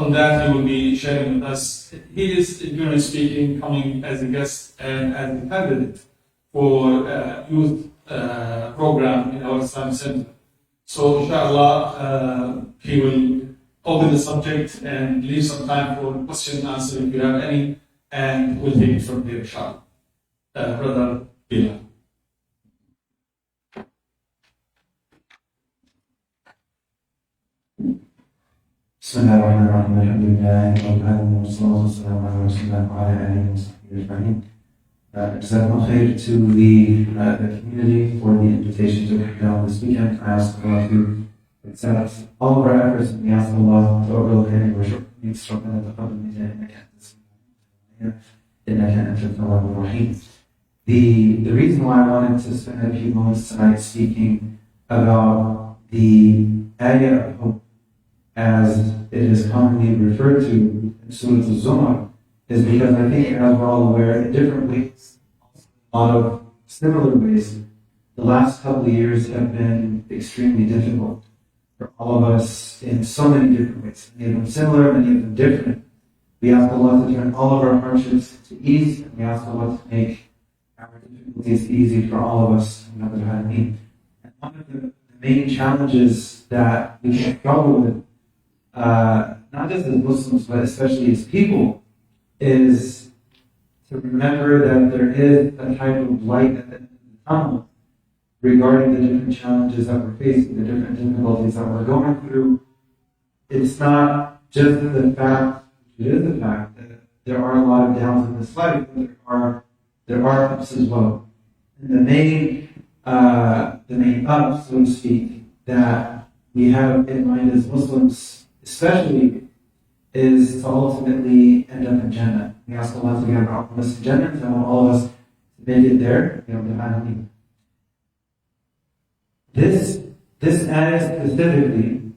on that he will be sharing with us. He is, generally speaking, coming as a guest and as a candidate for youth program in our Islamic Center. So, inshallah, he will open the subject and leave some time for question and answer if you have any, and we'll take it from here, inshallah. Brother Bilal. بسم الله الرحمن الرحيم الحمد لله رب العالمين والصلاة والسلام على رسول الله وعلى آله وصحبه أجمعين. Jazakumullah khair to the community for the invitation to come down this weekend. I ask Allah to accept all of our efforts, and we ask Allah to overlook any worship needs from The reason why I wanted to spend a few moments tonight speaking about the ayah of hope, as it is commonly referred to in Surah Al-Zumar, is because I think, as we're all aware, in different ways, a lot of similar ways, the last couple of years have been extremely difficult for all of us in so many different ways. Many of them similar, many of them different. We ask Allah to turn all of our hardships to ease, and we ask Allah to make our difficulties easy for all of us. And one of the main challenges that we can struggle with, not just as Muslims, but especially as people, is to remember that there is a type of light at the end of the tunnel regarding the different challenges that we're facing, the different difficulties that we're going through. It's not just the fact, it is the fact that there are a lot of downs in this life, but there are ups as well. And the main up, so to speak, that we have in mind as Muslims, especially, is to ultimately end up in Jannah. We ask Allah to get our us in Jannah, and I want all of us to make it there. This ayah specifically,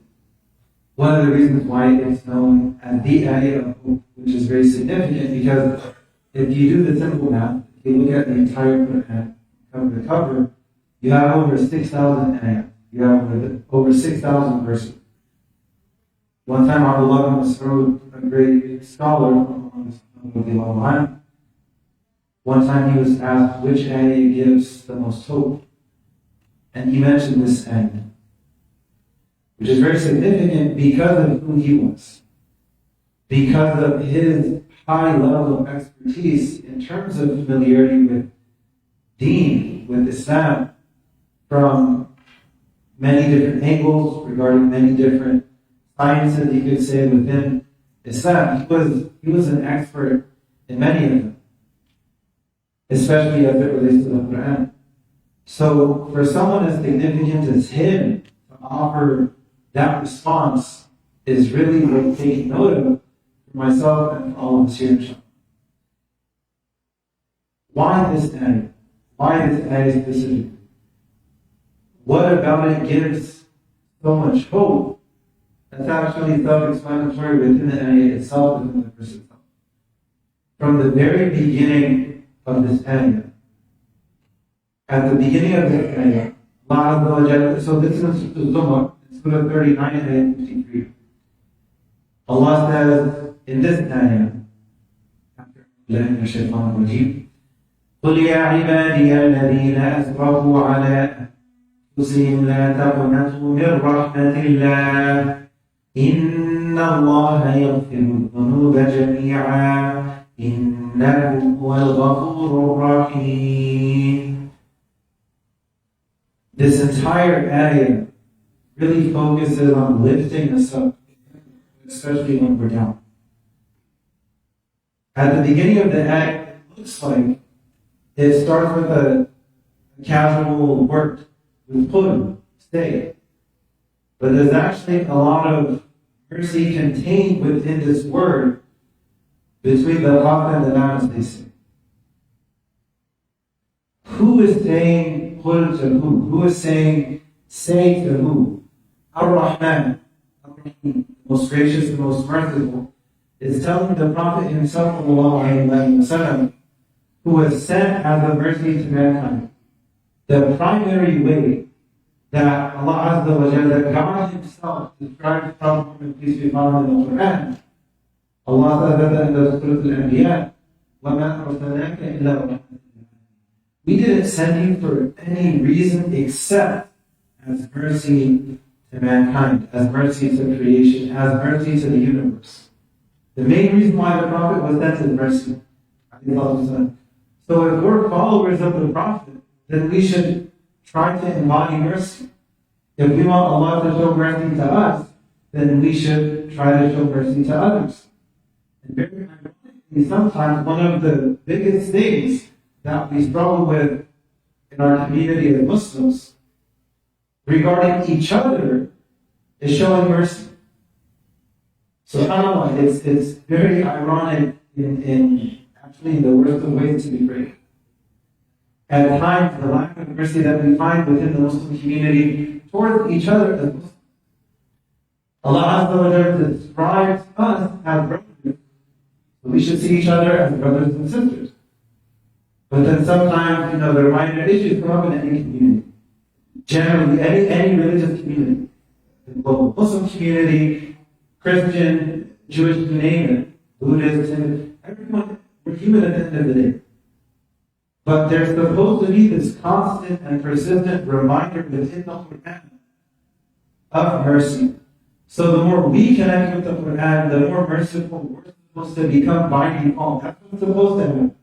one of the reasons why it's known as the ayah of hope, which is very significant, because if you do the simple math, if you look at the entire Quran, cover to cover, you have over 6,000 ayah. You have over 6,000 verses. One time, Abdullah bin Mas'ud, a great scholar, one time he was asked which ayah gives the most hope, and he mentioned this ayah, which is very significant because of who he was, because of his high level of expertise in terms of familiarity with Deen, with Islam, from many different angles, regarding many different sciences, you could say, within Islam. He was an expert in many of them, especially as it relates to the Quran. So for someone as significant as him to offer that response is really worth taking note of for myself and for all of us here, inshallah. Why this ayah? Why this ayah specifically? What about it gives so much hope? That's actually self-explanatory within the ayah itself, within the verse itself. From the very beginning of this ayah, at the beginning of this ayah, Allah Azza wa Jalla, so this is Zumar, Surah 39 and 53. Allah says in this ayah, قل يا عبادي الذين أسرفوا على أنفسهم لا تقنطوا من رحمة الله إن الله يغفر الذنوب جميعا إنه هو الغفور الرحيم. This entire ayah really focuses on lifting us up, especially when we're down. At the beginning of the ayah, it looks like it starts with a casual word, with qul, stay. But there's actually a lot of mercy contained within this word between the qaf and the lam, as they say. Who is saying qul to who? Who is saying say to who? Ar-Rahman, the most gracious, the most merciful, is telling the Prophet himself, ﷺ, who was sent as a mercy to mankind. The primary way that Allah Azza wa Jalla, God Himself, describes the Prophet, peace be upon him, in the Quran, Allah said in the Surah Al-Anbiya, وَمَا أَرْسَلْنَاكَ إِلَّا رَحْمَةً لِلْعَالَمِينَ. We didn't send you for any reason except as mercy to mankind, as mercy to creation, as mercy to the universe. The main reason why the Prophet was sent is mercy. So if we're followers of the Prophet, then we should try to embody mercy. If we want Allah to show mercy to us, then we should try to show mercy to others. And very ironically, sometimes one of the biggest things that we struggle with in our community of Muslims regarding each other is showing mercy. SubhanAllah, it's very ironic in actually the worst of ways to be great. At times, the lack of mercy that we find within the Muslim community towards each other as Muslims. Allah Azza wa Jalla describes us as brothers. So we should see each other as brothers and sisters. But then sometimes, there are minor issues come up in any community. Generally, any religious community. The global Muslim community, Christian, Jewish, you name it, Buddhist, and everyone, we're human at the end of the day. But there's supposed to be this constant and persistent reminder within the Quran of mercy. So the more we connect with the Quran, the more merciful we're supposed to become by default. That's what's supposed to happen.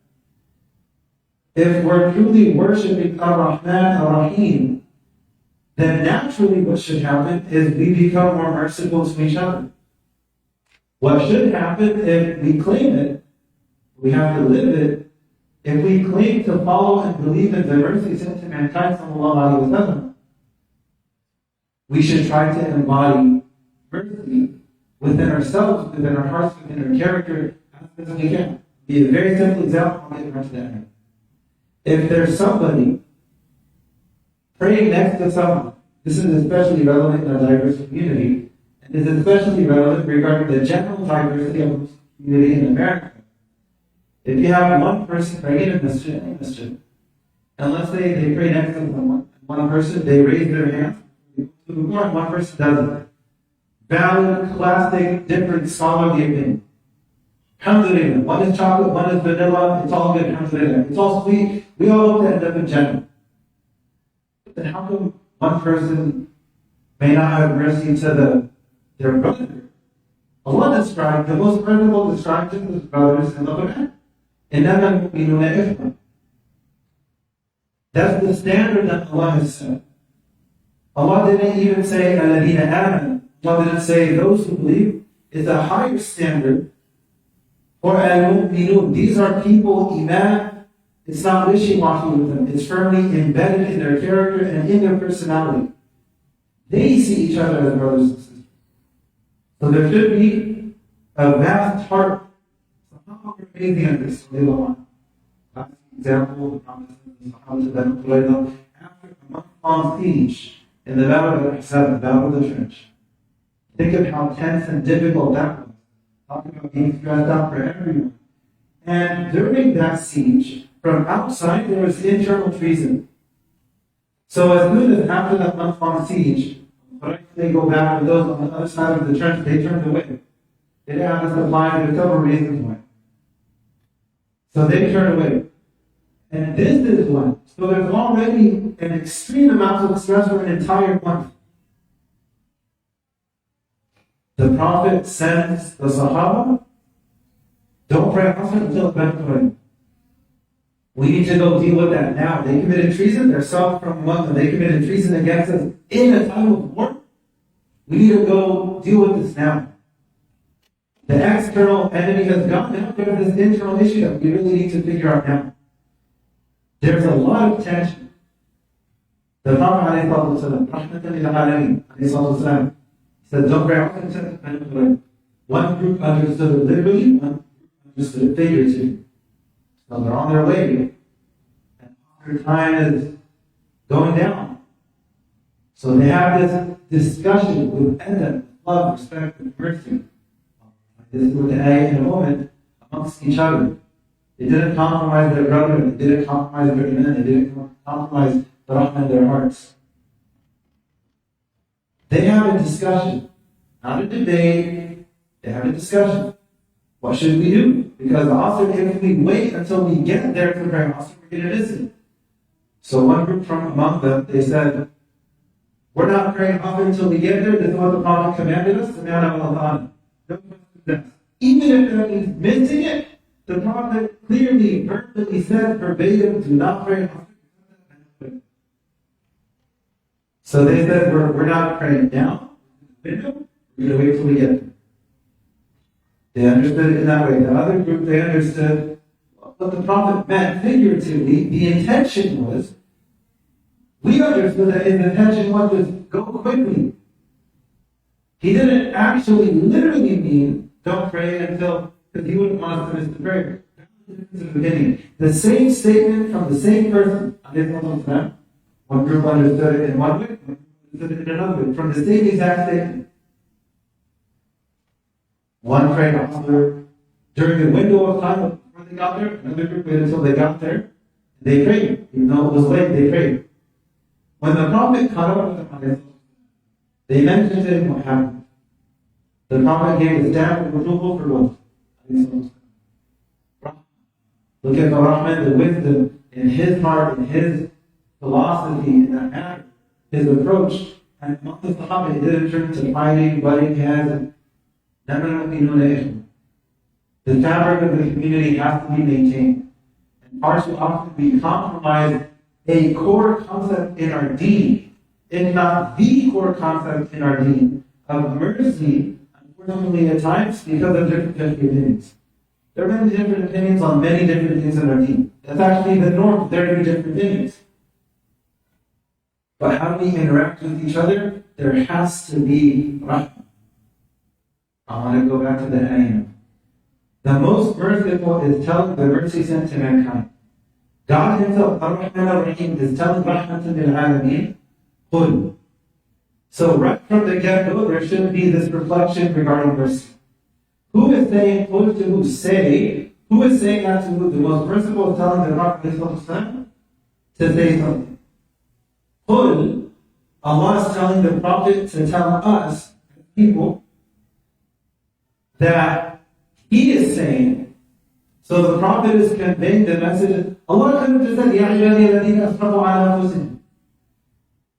If we're truly worshipping Ar-Rahman Ar-Rahim, then naturally what should happen is we become more merciful to each other. What should happen if we claim it, we have to live it. If we claim to follow and believe in the mercy sent to mankind, sallallahu alaihi wasallam, we should try to embody mercy within ourselves, within our hearts, within our character, as best as we can. Be a very simple example, I'll get back to that. If there's somebody praying next to someone, this is especially relevant in a diverse community, and is especially relevant regarding the general diversity of the community in America. If you have one person praying in a masjid, and let's say they pray next to someone, one person, they raise their hand, one person doesn't. Valid, classic, different scholarly opinion. Alhamdulillah. One is chocolate, one is vanilla, it's all good, alhamdulillah. It's all sweet, we all hope to end up in Jannah. But then how come one person may not have mercy to their brother? Allah described, the most merciful described them as brothers in the Quran. إِنَّمَا الْمُؤْمِنُونَ إِخْوَةٌ. That's the standard that Allah has set. Allah didn't even say الَّذِينَ آمَنُوا. Allah didn't say those who believe. It's a higher standard for al-mu'minun. These are people, iman, it's not wishy-washy with them. It's firmly embedded in their character and in their personality. They see each other as brothers and sisters. So there should be a vast heart. So how amazing is this? That's the example of the Prophet after a month-long siege in the Battle of Ahzab, the Battle of the Trench. Think of how tense and difficult that was. Talking about being stressed out for everyone. And during that siege, from outside, there was internal treason. So as soon as after that month-long siege, they go back to those on the other side of the trench, they turned away. They didn't have the supply, there's a couple of reasons why. So they turned away. And this is one. So there's already an extreme amount of stress for an entire month. The Prophet sends the Sahaba, don't pray Asr until bedtime. We need to go deal with that now. They committed treason, they're some from among them. They committed treason against us in a time of war. We need to go deal with this now. The external enemy has gone now. There's this internal issue that we really need to figure out now. There's a lot of tension. The Prophet ﷺ, said, don't pray Asr. One group understood it literally, one group understood it figuratively. So they're on their way, and their time is going down. So they have this discussion with adab, love, respect, and mercy. This is what the ayah in a moment amongst each other. They didn't compromise their brother, they didn't compromise their iman, they didn't compromise the rahmah in their hearts. They have a discussion, not a debate, they have a discussion. What should we do? Because also if we wait until we get there to pray Asr, we're going to miss it. So one group from among them, they said, we're not praying Asr until we get there. This is what the Prophet commanded us. Even if that means missing it, the Prophet clearly, verbally said verbatim, do not pray Asr. So they said, we're not praying now. We're going to wait till we get there. They understood it in that way. The other group, they understood what the Prophet meant figuratively. The intention was, we understood that his intention was to go quickly. He didn't actually literally mean, don't pray until, because he wouldn't want us to miss the prayer. At the beginning. The same statement from the same person, one group understood it in one way, one group understood it in another way, from the same exact statement. One prayed Asr during the window of time before they got there, another group waited until they got there. They prayed. Even though it was late, they prayed. When the Prophet caught up with them, they mentioned to him what happened. The Prophet gave a stamp of approval for what? Look at the Rahman, the wisdom in his heart, in his philosophy, in that matter, his approach. And among the Sahaba, he didn't turn to fighting, butting heads, and the fabric of the community has to be maintained. And far too often we compromise a core concept in our deen, if not the core concept in our deen, of mercy, unfortunately at times, because of different opinions. There are many different opinions on many different things in our deen. That's actually the norm. There are different opinions. But how do we interact with each other? There has to be rahmah. I want to go back to the ayah. The most merciful is telling the mercy sent to mankind. God himself, Ar-Rahman Ar-Rahim, is telling Rahmatan lil Alameen, Qul. So right from the get-go, there should be this reflection regarding mercy. Who is saying Qul to who? Say. Who is saying that to who? The most merciful is telling the Prophet to say something. Qul, Allah is telling the Prophet to tell us, people, that he is saying, so the Prophet is conveying the message. Allah could have just said, Ya ibadi alladhina asrafu ala anfusihim.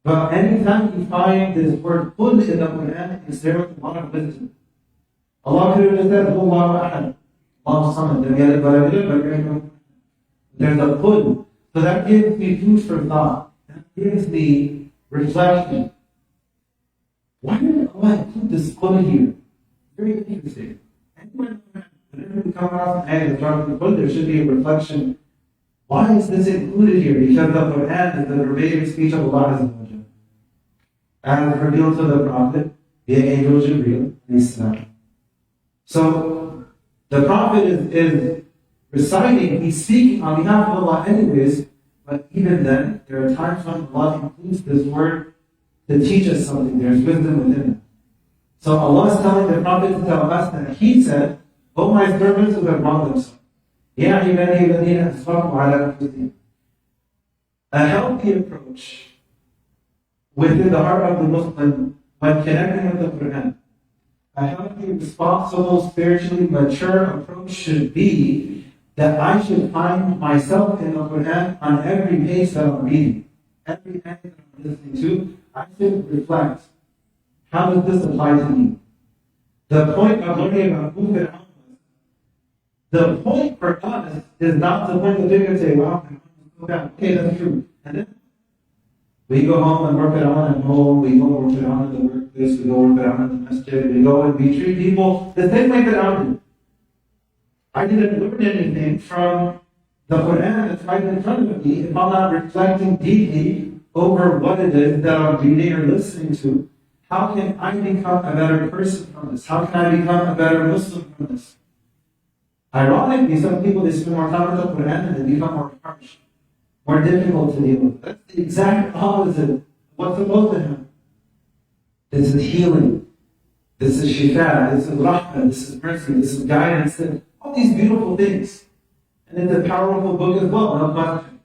But anytime you find this word qul in the Quran, it's there with a lot of wisdom. Allah could have just said, Allahu ahad, Allahu samad, there's a qul. So that gives me food for thought. That gives me reflection. Why did Allah include this qul here? Very interesting. Whenever we come across an ayah that's talking about the there should be a reflection. Why is this included here? Because the Quran is the verbatim speech of Allah as revealed to the Prophet via angel Jibreel. So the Prophet is reciting, he's speaking on behalf of Allah anyways, but even then, there are times when Allah includes this word to teach us something. There's wisdom within it. So Allah is telling the Prophet to tell us that he said, O my servants who have wronged themselves, Ya ibadi alladhina asrafu ala anfusihim. A healthy approach within the heart of the Muslim when connecting with the Quran. A healthy, responsible, spiritually mature approach should be that I should find myself in the Quran on every page that I'm reading. Every ayah that I'm listening to, I should reflect. How does this apply to me? The point of learning about who Fir'aun was, the point for us is not to point the finger and say, wow, okay, that's true. And then we go home and work it on at home, we go work it on at the workplace, we go work it on at the masjid, we go and we treat people the same way that I did. I didn't learn anything from the Quran that's right in front of me if I'm not reflecting deeply over what it is that I'm reading or listening to. How can I become a better person from this? How can I become a better Muslim from this? Ironically, some people, they spend more time with the Quran and they become more harsh, more difficult to deal with. That's the exact opposite of what's supposed to happen. This is healing. This is shifa. This is rahmah. This is mercy. This is guidance. And all these beautiful things. And it's a powerful book as well, no question.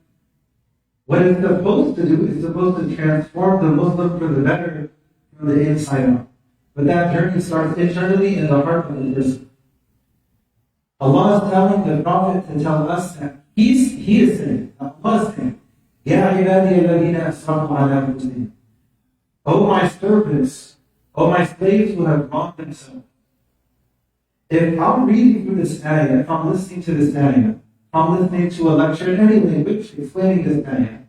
What it's supposed to do is supposed to transform the Muslim for the better from the inside out. But that journey starts internally in the heart of the person. Allah is telling the Prophet to tell us that He is saying, Allah is saying, Ya ibadi alladhina asrafu ala anfusihim. O my servants, O my slaves who have wronged themselves. If I'm reading through this ayah, if I'm listening to this ayah, if I'm listening to a lecture in any language explaining this ayah,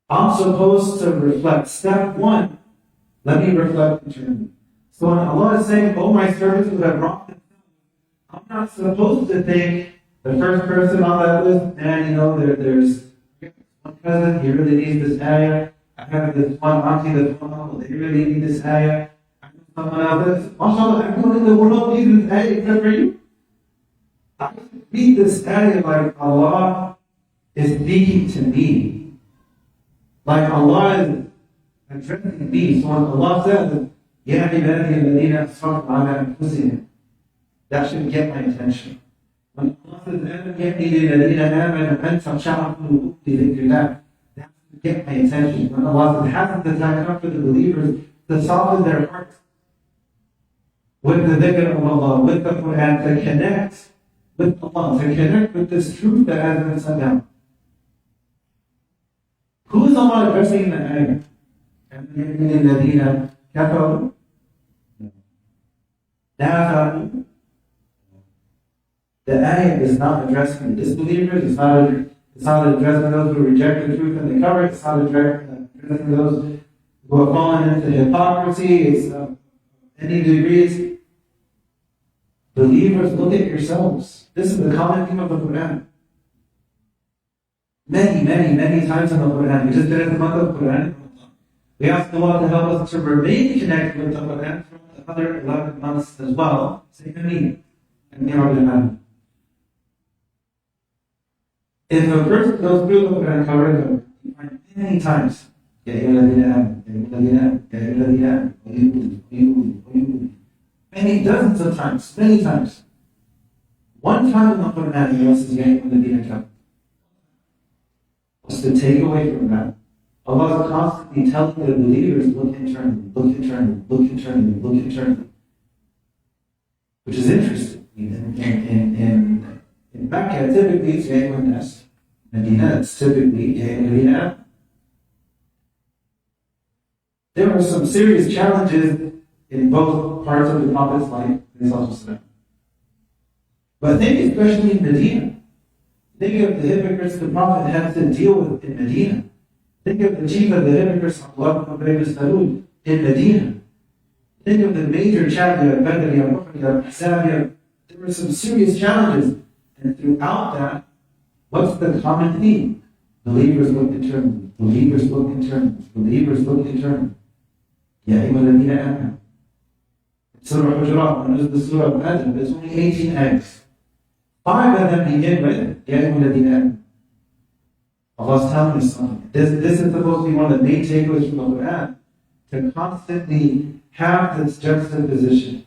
I'm supposed to reflect. Step one, let me reflect internally. So when Allah is saying, oh my servants who have wronged themselves, I'm not supposed to think the first person on that list, and there's one cousin, he really needs this ayah. I have this one auntie, this one uncle, they really need this ayah. I know someone else, mashallah, everyone in the world needs this ayah except for you. I read this ayah like Allah is speaking to me. Like Allah is addressing me. So when Allah says, Ya ibadi alladhina asrafu ala anfusihim, that should get my attention. When Allah says, Alam yahdi lilladhina amanu an takhsha'a qulubuhum li dhikrillah, that should get my attention. When Allah says, hasn't the time come for the believers to soften their hearts with the dhikr of Allah, with the Quran, to connect with Allah, to connect with this truth that has been sent down. Who is Allah addressing in the ayah? الَّذِينَ كَفَرُوا نَافَرُوا. The ayah is not addressing the disbelievers, it's not addressing those who reject the truth and they cover it, it's not addressing those who have fallen into hypocrisy, it's any degrees. Believers, look at yourselves. This is the common theme of the Quran. Many times in the Quran. We just did it in the month of Quran. We ask Allah to help us to remain connected with the Quran for the other 11 months as well. Say Ameen. If a person goes through the Quran cover, you find many times, many dozens of times, many times. One time in the Quran, he says, was to take away from that. Allah is constantly telling the believers, look internally, look internally, look internally, look internally. Which is interesting. In Mecca, typically it's Ya'yuhan nas. Medina, it's typically Ya'yuhan. There were some serious challenges in both parts of the Prophet's life. But I think especially in Medina, think of the hypocrites the Prophet had to deal with in Medina. Think of the chief of the hypocrites, Abdullah ibn Ubay ibn Salul, in Medina. Think of the major challenge of Badr, Uhud, Ahzab. There were some serious challenges. And throughout that, what's the common theme? Believers look internally. Believers look internally. Believers look internally. Ya ayyuhalladhina amanu. Surah Hujurat, when it was the Surah of Adam, there's only 18 ayahs. 5 of them begin with Ya ayyuhalladhina amanu. Allah's telling us something. This is supposed to be one of the main takeaways from the Quran, to constantly have this juxtaposition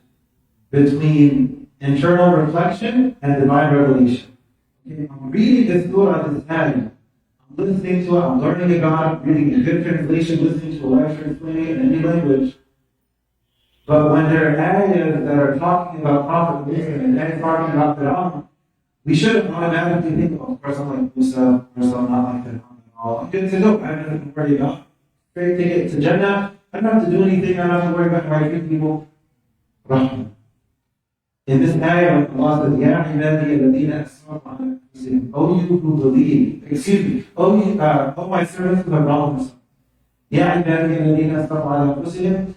between internal reflection and divine revelation. Okay, I'm reading this surah, this ayah. I'm listening to it, I'm learning about it, reading a good translation, listening to a lecture explaining it in any language. But when there are ayahs that are talking about Prophet and ayahs talking about Fir'aun, we shouldn't automatically think, of course I'm like Musa, or so I'm not like Fir'aun at all. I'm good to go, I have nothing to worry about. Straight ticket to Jannah, I don't have to do anything, I don't have to worry about how I treat people. Rahman. In this ayah, Allah says, Ya ibadi alladhina asrafu ala anfusihim. O you who believe, O my servants who have wronged themselves. Ya ibadi alladhina asrafu ala anfusihim.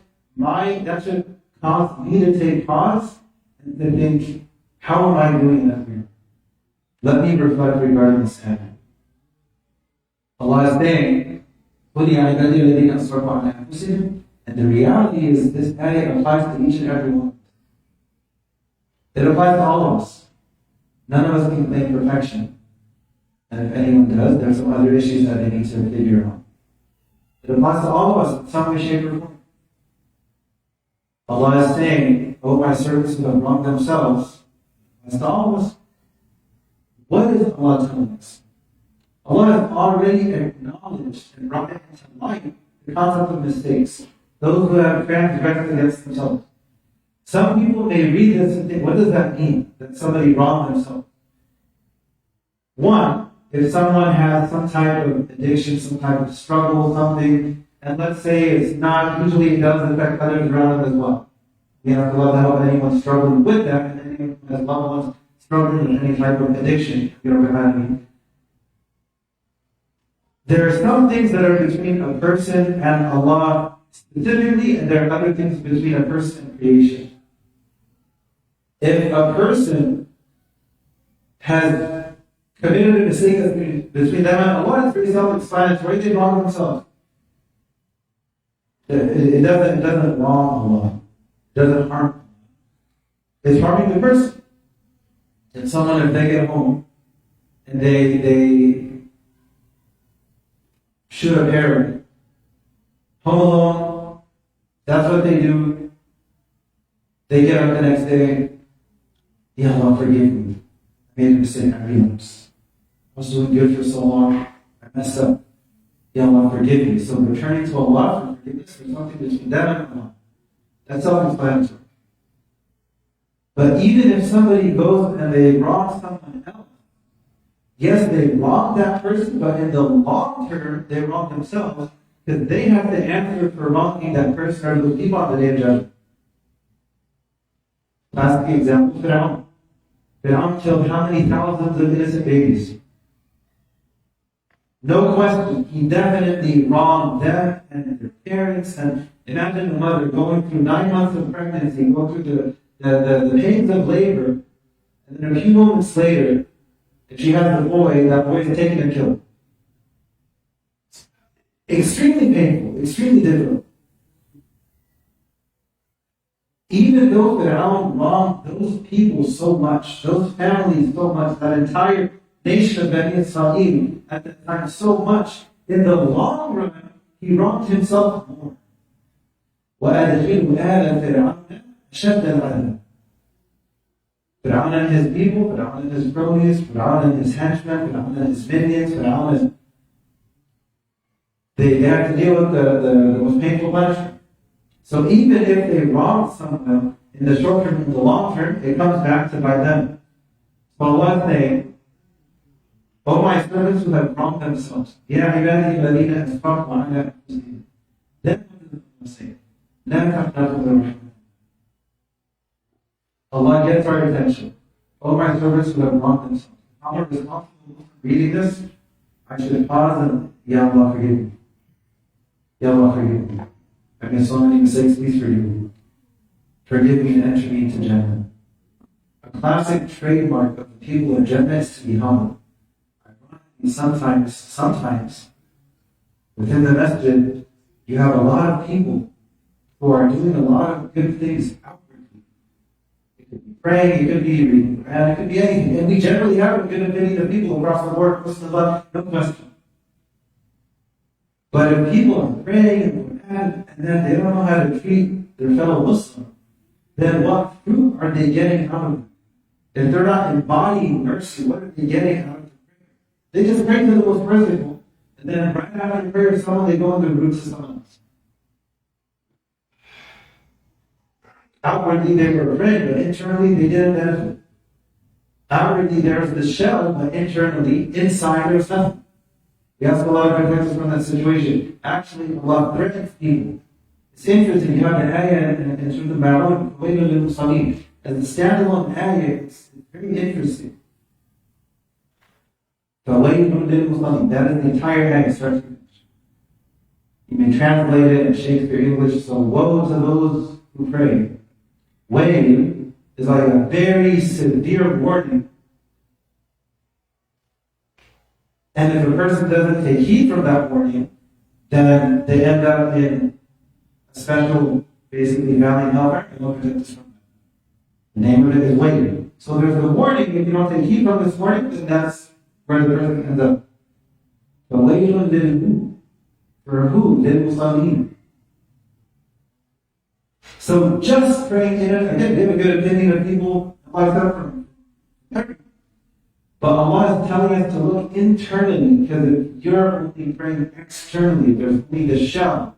That should cause me to take pause and to think, how am I doing that here? Let me reflect regarding this ayah. Allah is saying, قُلْ يَا عِبَادِيَ الَّذِينَ أَسْرَفُوا عَلَىٰ أَنفُسِهِمْ. And the reality is, this ayah applies to each and every one. It applies to all of us. None of us can claim perfection. And if anyone does, there are some other issues that they need to figure out. It applies to all of us in some way, shape, or form. Allah is saying, O my servants who have wronged themselves, it's to all of us. What is Allah telling us? Allah has already acknowledged and brought into light the concept of mistakes. Those who have transgressed against themselves. Some people may read this and think, what does that mean? That somebody wronged themselves. One, if someone has some type of addiction, some type of struggle, something, and let's say it's not, usually it does affect others around them as well. We have to love to help anyone struggling with that, and anyone who has loved ones struggling with any type of addiction, you know what I mean. There are some things that are between a person and Allah specifically, and there are other things between a person and creation. If a person has committed a mistake that's between them and Allah, it's very self-explanatory. They wrong themselves. It doesn't wrong Allah. It doesn't harm. It's harming the person. If someone, if they get home and they shoot up heroin, home alone, that's what they do. They get up the next day, Ya Allah, forgive me. I made a mistake, I relapsed. I was doing good for so long, I messed up. Ya Allah, forgive me. So returning to Allah for forgiveness, there's something between them and Allah. That's self-explanatory. But even if somebody goes and they wrong someone else, yes, they wrong that person, but in the long term, they wrong themselves because they have to answer for wronging that person or those people on the day of judgment. Classic example, Fir'aun. Fir'aun killed how many thousands of innocent babies? No question, he definitely wronged them and their parents. And imagine a mother going through 9 months of pregnancy, go through the pains of labor, and then a few moments later, if she has a boy, that boy is taken and killed. Extremely painful, extremely difficult. Even though Fir'aun wronged those people so much, those families so much, that entire nation of Bani Israel at that time so much, in the long run, he wronged himself more. وَأَدْخِلُ آلَ فِرْعَوْنَ أَشَدَّ الْعَذَابِ. Fir'aun and his people, Fir'aun and his cronies, Fir'aun and his henchmen, Fir'aun and his minions, Fir'aun and they had to deal with the most painful punishment. So even if they wrong someone in the short term, in the long term, it comes back to bite them. So Allah is saying, O my servants who have wronged themselves, Ya ibadi alladhina asrafu ala anfusihim. Then what does Allah say? La taqnatu min rahmatillah. Allah gets our attention. O my servants who have wronged themselves. How am responsible for reading this? I should pause and, Ya Allah, forgive me. Ya Allah, forgive me. I've made so many mistakes, please forgive me. Forgive me and enter me into Jannah. A classic trademark of the people of Jannah is to be humble. Sometimes, within the masjid, you have a lot of people who are doing a lot of good things outwardly. It could be praying, it could be reading the Quran, it could be anything. And we generally have a good opinion of people across the board, Muslim love, no question. But if people are praying and then they don't know how to treat their fellow Muslim, then what fruit are they getting out of it? If they're not embodying mercy, what are they getting out of it? They just pray to the most merciful, and then right after prayer to someone, they go into the roots of someone else. Outwardly they were praying, but internally they didn't benefit. Outwardly there's the shell, but internally, inside there's nothing. We ask a lot of advice from that situation. Actually, Allah threatens people. It's interesting, you have an ayah in Surah Al-Ma'un, وَيْلٌ لِلْمُصَلِّينَ. As a standalone ayah, it's very interesting. فَوَيْلٌ لِلْمُصَلِّينَ. That is the entire ayah, start to finish. You may translate it in Shakespeare English, so woe to those who pray. Wail is like a very severe warning. And if a person doesn't take heed from that warning, then they end up in a special, basically, valley in hellfire. And look at this from the name of it is waiting. So there's the warning. If you don't take heed from this warning, then that's where the person ends up. The wailun lil for who? Lil musallin. So just praying in it, again, they have a good opinion of people like that from everyone. But Allah is telling us to look internally, because if you're only praying externally, there's only the shell,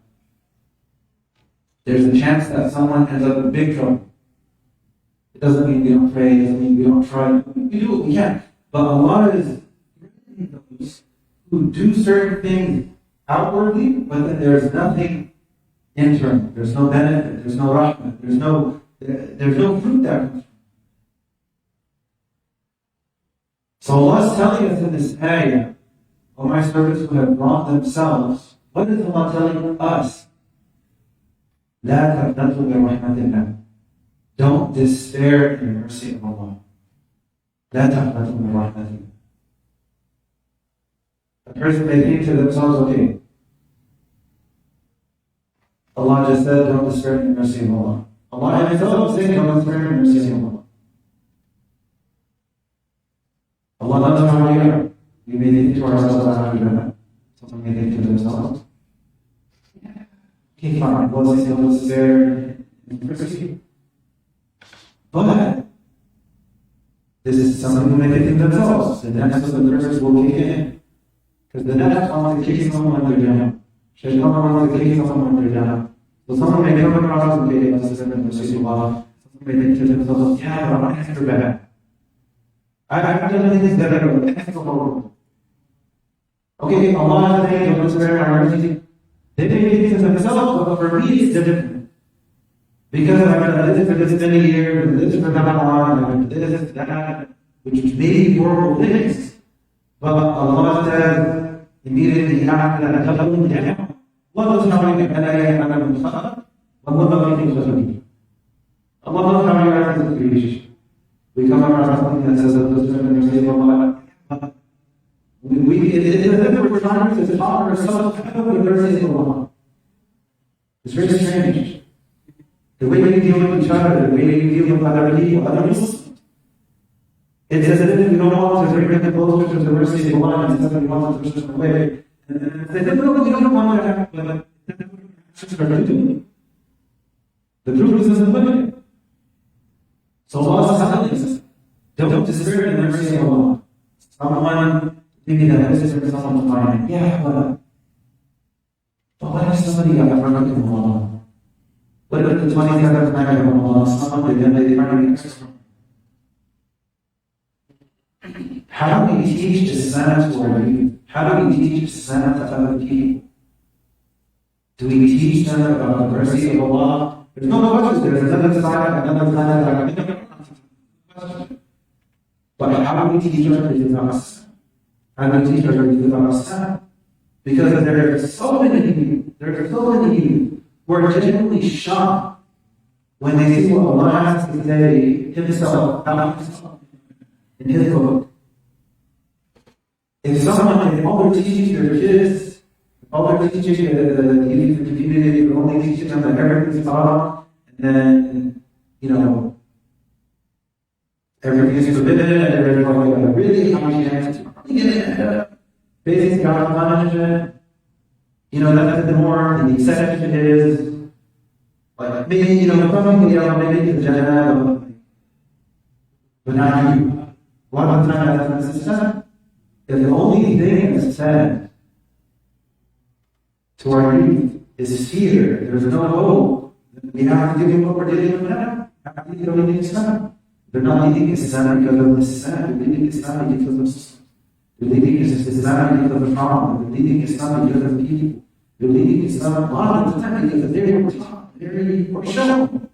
there's a chance that someone ends up in big trouble. It doesn't mean we don't pray, it doesn't mean we don't try. We do what we can. But Allah is those who do certain things outwardly, but then there's nothing internal. There's no benefit, there's no rahmah, there's no fruit that comes from it. So Allah is telling us in this ayah, O my servants who have wronged themselves, what is Allah telling us? لا تقنطوا من رحمة الله. Don't despair in the mercy of Allah. لا تقنطوا من رحمة الله. A person may think to themselves, okay, Allah just said, don't despair in the mercy of Allah. Allah Himself said, don't despair in the mercy of Allah. Allah knows how we are. We may think to ourselves, alhamdulillah. Someone may think to themselves, okay, fine, Allah said, don't despair in the mercy. But this is something they may think themselves. The next of the verses will kick in. Because the next wants to kick someone under down. Shaitan wants to kick someone under down. So someone may come across and say, let's despair in the mercy of Allah. Someone may think to themselves, yeah, but I'm extra bad. I've done things that are extra horrible. Okay, Allah is saying, don't despair in our mercy. They may think to themselves, but for me it's different. Because I've done this for this many years, this for that long, I've done this, that, which may be horrible things. But Allah says, immediately after that, Allah knows how you can Allah knows how you are in the creation. We come across something that says that those women are saying, Allah. It's as if we're trying to talk ourselves out of the mercy of Allah. It's very strange. The way we deal with each other, the way we deal with other people, other Muslims. It's as if we don't want to bring them closer to the mercy of Allah, and instead we want to push them away. And they say, no, we don't want to act, but that's what they're doing. The proof is in the pudding. So Allah is telling us, don't despair in the mercy of Allah. Someone thinking that this is someone's mind. Yeah, but what if somebody got forgotten from Allah? What if the 27th night of Allah, someone did they finally extra? How do we teach Islam to our youth? How do we teach Islam to other people? Do we teach them about the mercy of Allah? There's no question. There's another side, another planet. But how do we teach our youth about Islam? How do we teach our youth about Islam? Because there are so many youth who are genuinely shocked when they see what Allah has to say Himself about Himself in His book. If all they're teaching their kids, all they're teaching the community, they're only teaching them that everything's haram, and then, everything is forbidden, and everything's like a really high chance, facing God's punishment, that's the norm, and the exception is, like, maybe, maybe the Jannah, but not you. A lot of the time, that's not necessary. If the only thing that's said to our youth is fear, there's no hope, we have to do what we're dealing with now. They're not leading Islam because of Islam, they're leading Islam because of Muslims. They're leading Islam because of trauma, they're leading Islam because of people. They're leading Islam a lot of the time because they were taught, they were shown.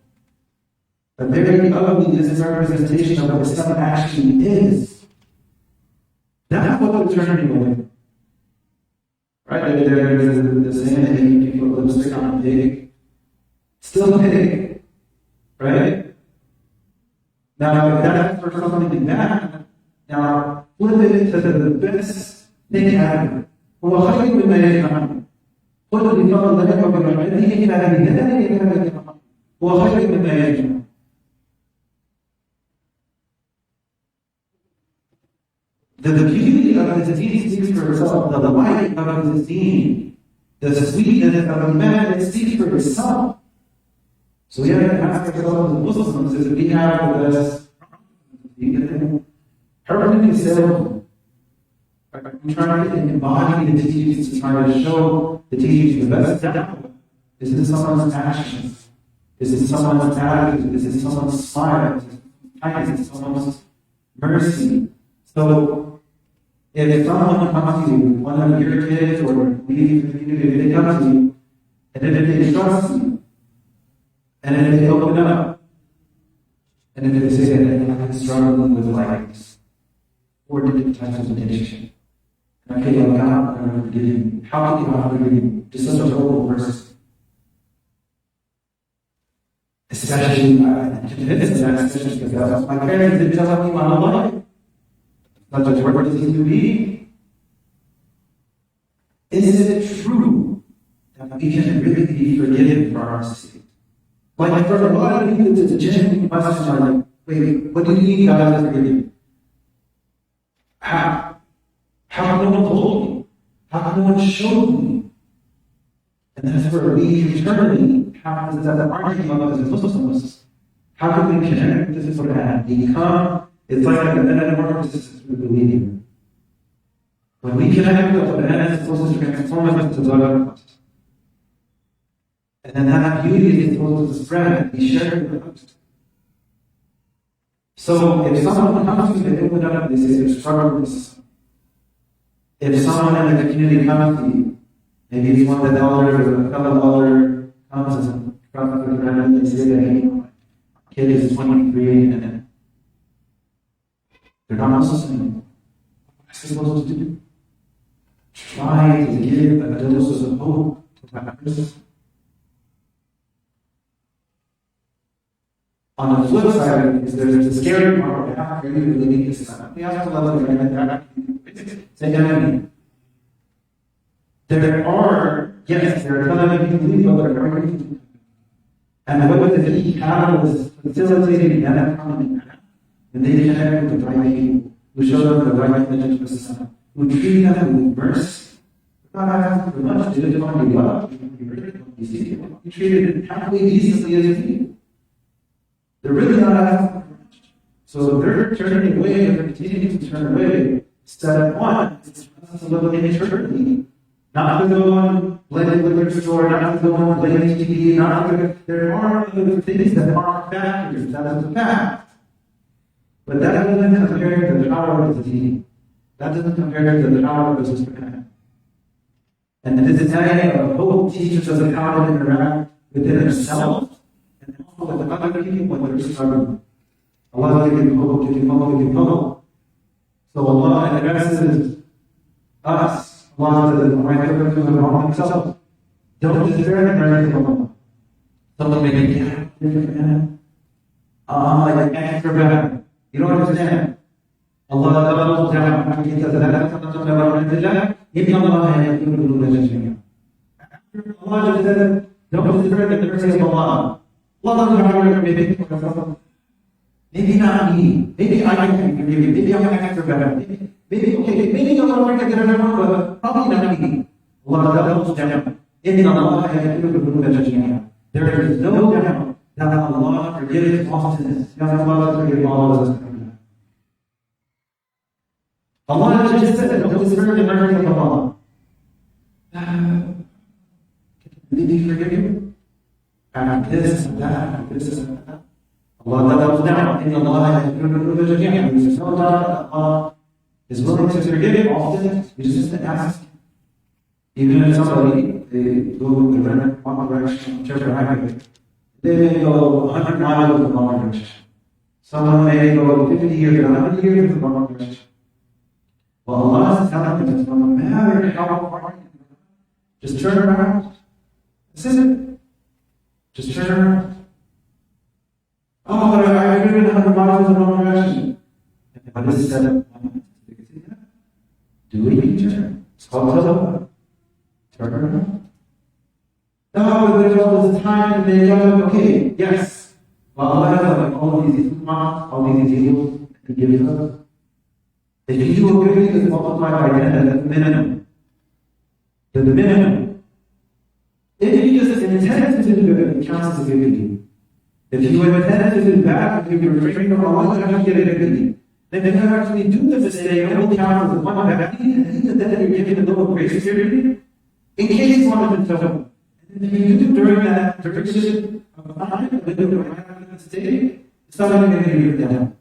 A very ugly misrepresentation of what Islam actually is. That's what they're turning away. Right? There's the saying that people put lipstick on a pig. Still a pig. Right? Now, if that's for something bad, now flip it to the best thing ever. وَخَيْرٌ مِّمَّا يَجْمَعُونَ قُلْ بِفَضْلِ اللَّهِ وَبِرَحْمَتِهِ فَبِذَلِكَ وَخَيْرٌ مِّمَّا يَجْمَعُونَ. The beauty of his deen speaks for itself. The light of his deen, the sweetness of man, it speaks for itself. So we have to ask ourselves as Muslims, is we have this hermeneutic self. We try to embody the teachings, to try to show the teachings the best example. Is in someone's actions? Is in someone's attitude? Is in someone's smile? Is in kindness, someone's mercy. So if someone comes to you, one of your kids or leaders in the community, if they come to you, and if they trust you, and if they open up, and if they say that I'm struggling with like 4 different types of addiction, and I feel like God, I'm forgive you. How can you not forgive you? Just such a horrible person. Especially, I'm convinced of that, especially because my parents didn't tell me my whole life. Such a word does to be. Is it true that we can really be forgiven for our mistakes? Like for a lot of people, it's a genuine question like, wait, what do you mean God to forgive you? How? How come no one told me? How come no one showed me? And that's where we eternally have that argument of the Muslims. How can we connect this sort of and become, it's like a metamorphosis through believing. When we connect with the banana, it's supposed to transform us into love. And then that beauty is supposed to spread and be shared with others. So if someone comes to you, they open up, they say they're struggling with something. If someone in the community comes to you, maybe it's one of the elders or a fellow elder comes and comes with them and they say that, hey, my kid is 23 and they're not Muslim. What am I supposed to do? Try to give a dose of hope to that person. On the flip side, is there's the scary part of how you really need this time. We have to love the it's an enemy. There are going to be completely other arguments. And what was it? He had was facilitating that economy. And they connected with the right people, who showed them the right image of the Son, who treated them with mercy. God asked for much, didn't want to love, he treated it happily, decently as people. They're really not asking for much. So they're turning away, they're continuing to turn away. Step one is for us to look internally. Not to go on blaming the liquor store, not to go on blaming TV, not to there are other things that are factors, that is a fact. But that doesn't compare to the power of the TV. That doesn't compare to the power of the Spirit. And this idea of hope teaches us how to interact within ourselves and also with other people when they're struggling. Allah give you hope, give you hope, give you hope. So Allah addresses us. Allah says, himself. Don't despair and run to Allah. Someone may be different. Like extra bad. You don't understand. Allah doubles down. He says, Allah just said, don't despair the mercy of Allah. Allah maybe not me. Maybe I can forgive you. Maybe I'm extra bad. Maybe you'll never forget everyone, but probably not me. Allah doubles down. There is no doubt that Allah forgives all sins. Allah forgives all of us. Allah just said, don't despair the mercy of Allah. Did He forgive you? After this and that, after this and that. Allah doubles down. There's no doubt that Allah is willing to forgive all sins. We just have to ask. Even if somebody, they go in the wrong direction, whichever highway, they may go 100 miles in the wrong direction. Someone may go 50 years, 100 years in the wrong direction. Well, Allah is telling us, no matter how far you go, just turn around. This is it. Just turn around. Oh, but I've driven 100 miles in the wrong direction. What is it? Do we turn? It's called tawbah. Turn around. No, there's all this time and they go, okay, yes. Well, Allah has like all these imams, all these deals to give us. If you do a good thing, it's multiplied by 10, that's the minimum. The minimum. If you just intend to do good, it counts as a good deed. If you intend to do bad, if you refrain from Allah, you have to get a good deed. Then if you actually do the mistake, it only counts as one bad deed, and even then you're given a little grace period. In case one of them doesn't. And if you do during that duration of time, when you're having a mistake, it's not going to get you down.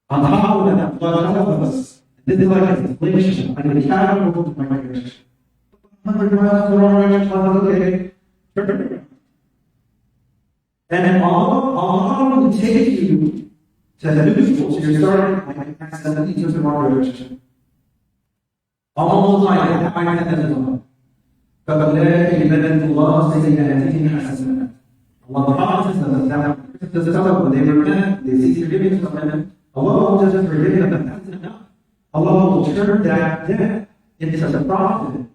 On top of that, Allah tells us, this is like an inflation, an accountable to my creation. 100 miles per hour, okay. And Allah will take you to the neutral, so you're starting like 70 to the wrong direction. Almost like that, I had that as well. فَأُولَٰئِكَ يُبَدِّلُ اللَّهُ سَيِّئَاتِهِمْ حَسَنَاتٍ. Allah promises them that when they repent, they seek forgiveness from Him, Allah will just forgive them. That's enough. Allah will turn that debt into a profit.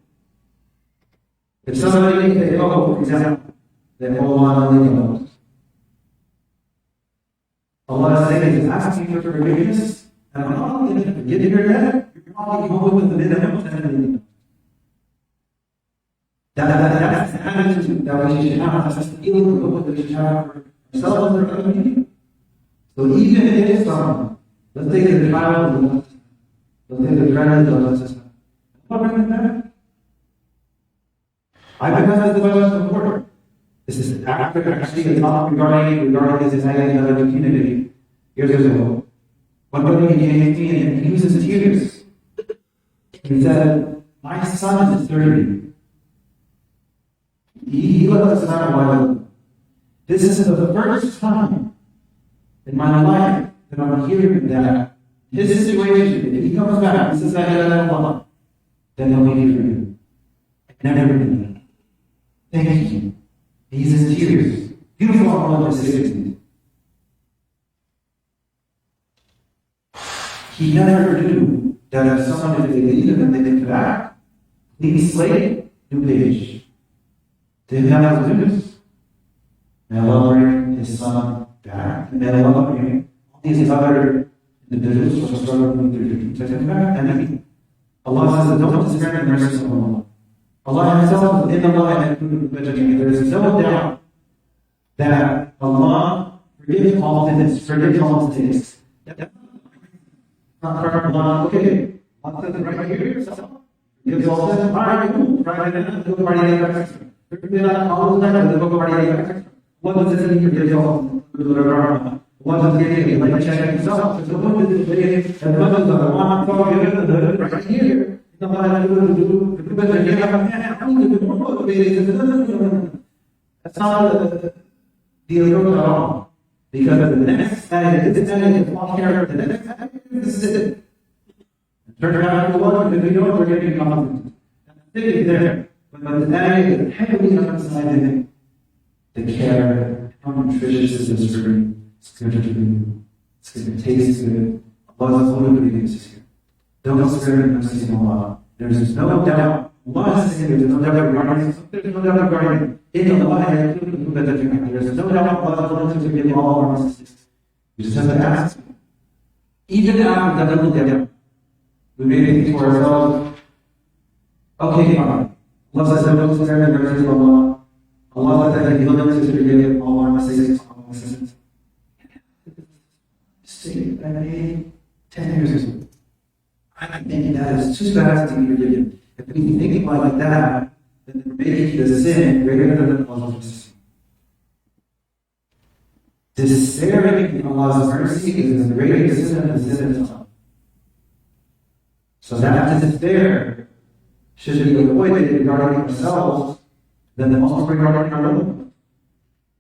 If somebody, for example, that Allah only knows, Allah is saying, is asking for forgiveness, and Allah is forgiving your debt, you're walking home with the minimum of 10 million. That's the attitude that we should have. That's the feeling of what we should have for ourselves and for other people. So even if someone, let's take the child of the Muslim, let's take the friend of the Muslim, what bring that? I've been asked this question before. This is actually a talk regarding this anxiety in the community years ago. One buddy came to me and he was in tears. He said, my son is 30. He let us know why. This is the first time in my life that I'm hearing that his situation, if he comes back and says, Allah, then he'll be forgiven. I never did that. Thank you. He's in tears. Beautiful Allah of 60s. He never knew that if someone, if they leave him and they come back, clean slate, new page. They didn't have to do this. May Allah bring his son back. And may Allah bring all these other individuals who are struggling to take him back. And Allah says, don't despair in the mercy of Allah. Allah Himself is in Allah and there is no doubt that Allah forgives all sins, forgives all sins. Not for Allah, okay. Allah says it right here, so forgives all sins. Alright, cool. Right now, go party next. What does it mean to forgive all sins? What does it mean? Like check himself. So what does it mean? And what does Allah forgive right here? That's not the approach at all. Because the next day, this day, the next day, this is it. Turn around to one, because we know we're getting confident. The thing is there. But the day is heavily emphasizing the care, how nutritious this food. It's good to you. It's going to taste good. Allah's motivating us here. Don't spare the mercy of Allah. There's no doubt. Allah is saying there's no doubt regarding in Allah. There's no doubt Allah is going to forgive all our mistakes. We just have to ask. Even after that little doubt, we may think to ourselves, okay, fine. Allah says don't spare the mercy of Allah. Allah says that He loves to forgive all our mistakes, all our sins. Mistake that I made 10 years ago. I think that is too fast to be forgiven. If we think like that, then we're making the sin greater than Allah's sin. Despairing in Allah's mercy is the greatest sin of the sin itself. So that despair should be avoided regarding ourselves than also regarding our Lord.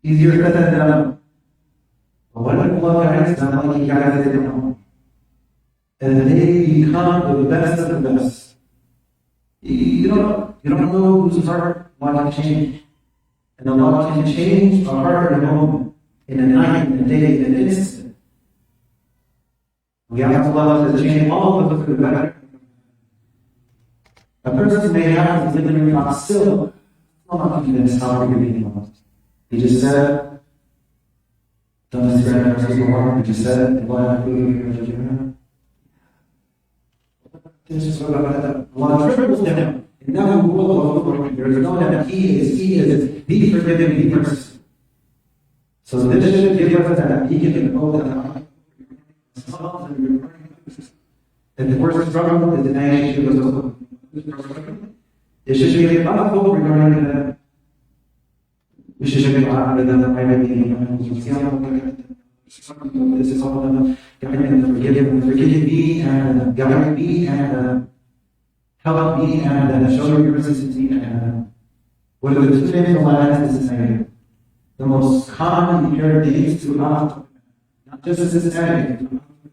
Easier said than done. But what if Allah guides them like He guides them? And they become the best of the best. You don't know whose heart Allah can change. And Allah can change a heart in a moment, in a night, in a day, in an instant. We have to love to change all of us for the better. A person may have to live in God still not convinced how forgiving He was. He just said, don't despair in the mercy of Allah. He just said, Allah triples down. And now there is no doubt He is the forgiving, the mercy. So this should give us that He can know that and the worst struggle is the anxiety of the it should be a thoughtful regarding that. We should be out of the private meeting. This is all forgive me and guide me and help me and show your consistency and what are the two things last is the most common imperative to Allah, not just as a static,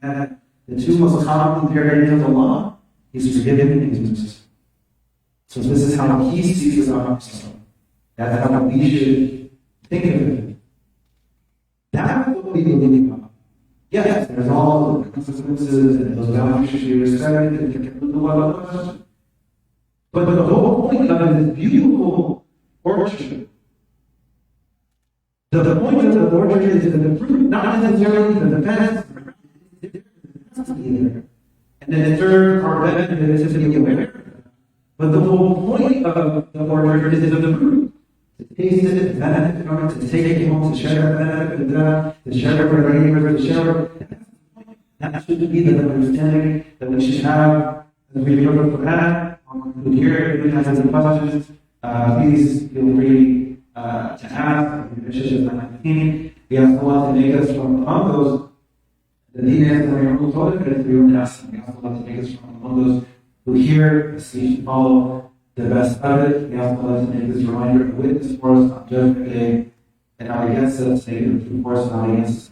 the two most common imperatives of Allah is forgiving and is. So this is how He sees Allah. That's how we should think of it. That's what we believe about. Yes, there's all the consequences and those values should be respected and can do Allah. But the whole point of this beautiful orchard, the point of the orchard is the fruit, not necessarily the defense. And then the third are benefits to be aware. But the whole point of the orchard is the fruit. To taste it, to benefit from it, to take it home, to share the benefit of that, to share it with our neighbors, to share it. That should be the understanding that we should have as we look at the Quran. Here, if anyone has any questions, please feel free to ask. We ask Allah to make us from among those. The deen is that we are told that we would ask Allah to make us from among those who hear, the speech and follow the best of it. We ask Allah to make this reminder a witness for us on Judgment Day and not against us, negative for us, not against us.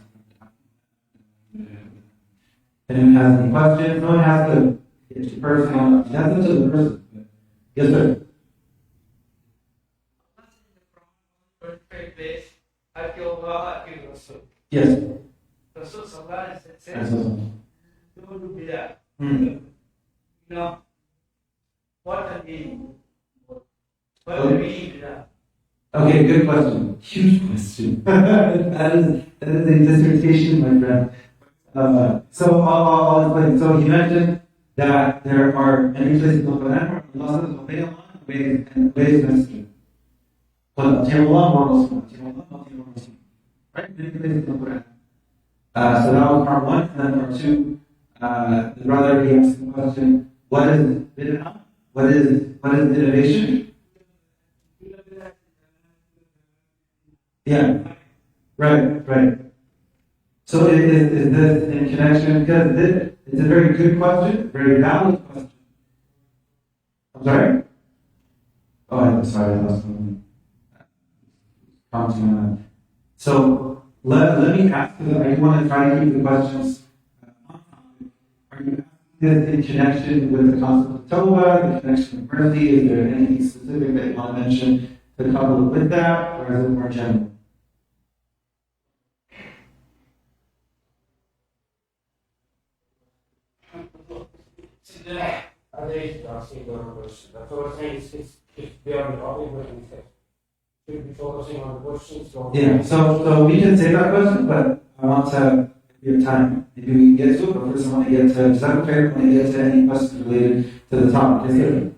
If anyone has any questions, no one has to get too personal. That's up to the person. Yes, sir. I feel Allah, I feel Rasul. Yes. Rasul Sallallahu Alaihi Wasallam says, Absolutely. don't do bidah. Mm. You know, what are the bidah? Okay, good question. Huge question. that is a dissertation, my friend. So I'll explain. So you mentioned that there are many places in the Quran where Allah says, obey Allah and obey His messenger. Well, right? Many places in the Quran. So that was part one. And then part two, the brother, he asked the question, what is bid'ah? What is innovation? Yeah. Right. So is this in connection? Because it's a very good question, very valid question. I'm sorry? Oh, I'm sorry, I lost something. So let me ask you, I want to try to keep the questions on topic. Are you asking this in connection with the concept of Tawbah, the connection with mercy? Is there anything specific that you want to mention to couple with that, or is it more general? The first thing is beyond the topic, but we should be focusing on the questions. Yeah, so we can take that question, but I want to give time. Maybe we can get to it, but first I want to get to, is that okay? I want to get to any questions related to the topic. Is it?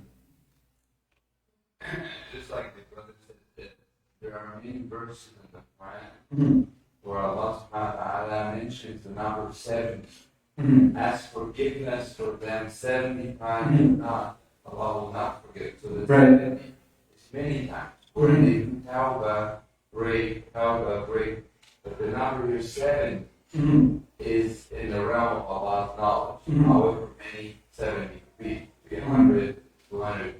Just like the brother said, there are many verses in the Quran where Allah subhanahu wa ta'ala mentions the number 7. Ask forgiveness for them 70 times, if not, Allah will not forgive. So there's it's many times. Where they do tawbah, break, but the number here 7 is in the realm of Allah's knowledge. However many 70 could be, 300, 200.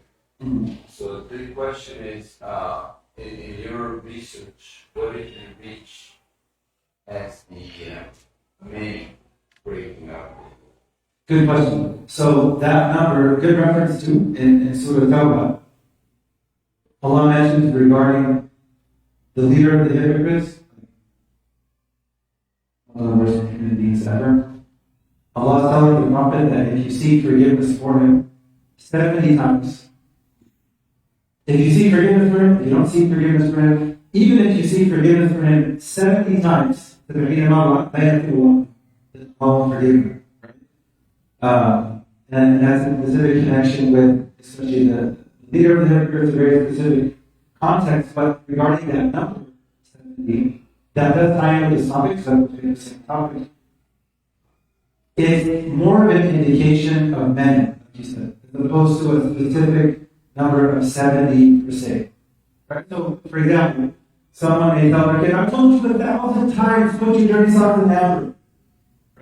So the big question is, in your research, what did you reach as the main breaking up? Good question. So that number, good reference to in Surah Tawbah. Allah mentions regarding the leader of the hypocrites, one of the worst human beings ever. Allah is telling the Prophet that if you seek forgiveness for him 70 times, if you seek forgiveness for him, if you don't seek forgiveness for him, even if you seek forgiveness for him 70 times, Allah will forgive you. And that's in specific connection with, especially the leader of the hypocrites, a very specific context, but regarding that number, 70, that does tie into this topic, so it's the same topic. It's more of an indication of many, like you said, as opposed to a specific number of 70 per se. Right? So, for example, someone may tell their kid, I've told you 1,000 times, put your dirty socks in the hamper.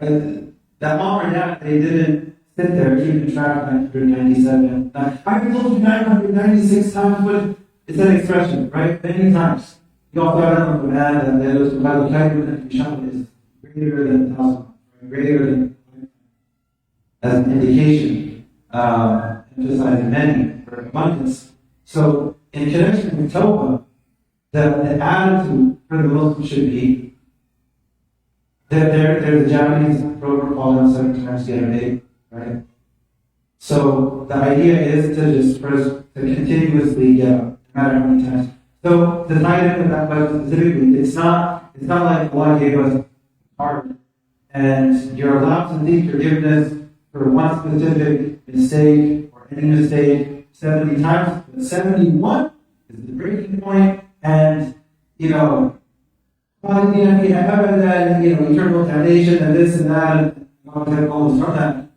Right? That mom or dad, they didn't sit there keeping track of 997. I've told you 996 times, but it's an expression, right? Many times. You all thought of the man that there was by the time that is greater than 1,000, greater than, as an indication, emphasizing many for abundance. So, in connection with Tawbah, the attitude for the Muslim should be that there's a Japanese proverb called 7 times get a day, right? So the idea is to just first to continuously get up, no matter how many times. So to tie into that question specifically, it's not like Allah gave us a heart and you're allowed to seek forgiveness for one specific mistake or any mistake 70 times, but 71 is the breaking point. And, eternal damnation and this and that, and all that goes from that.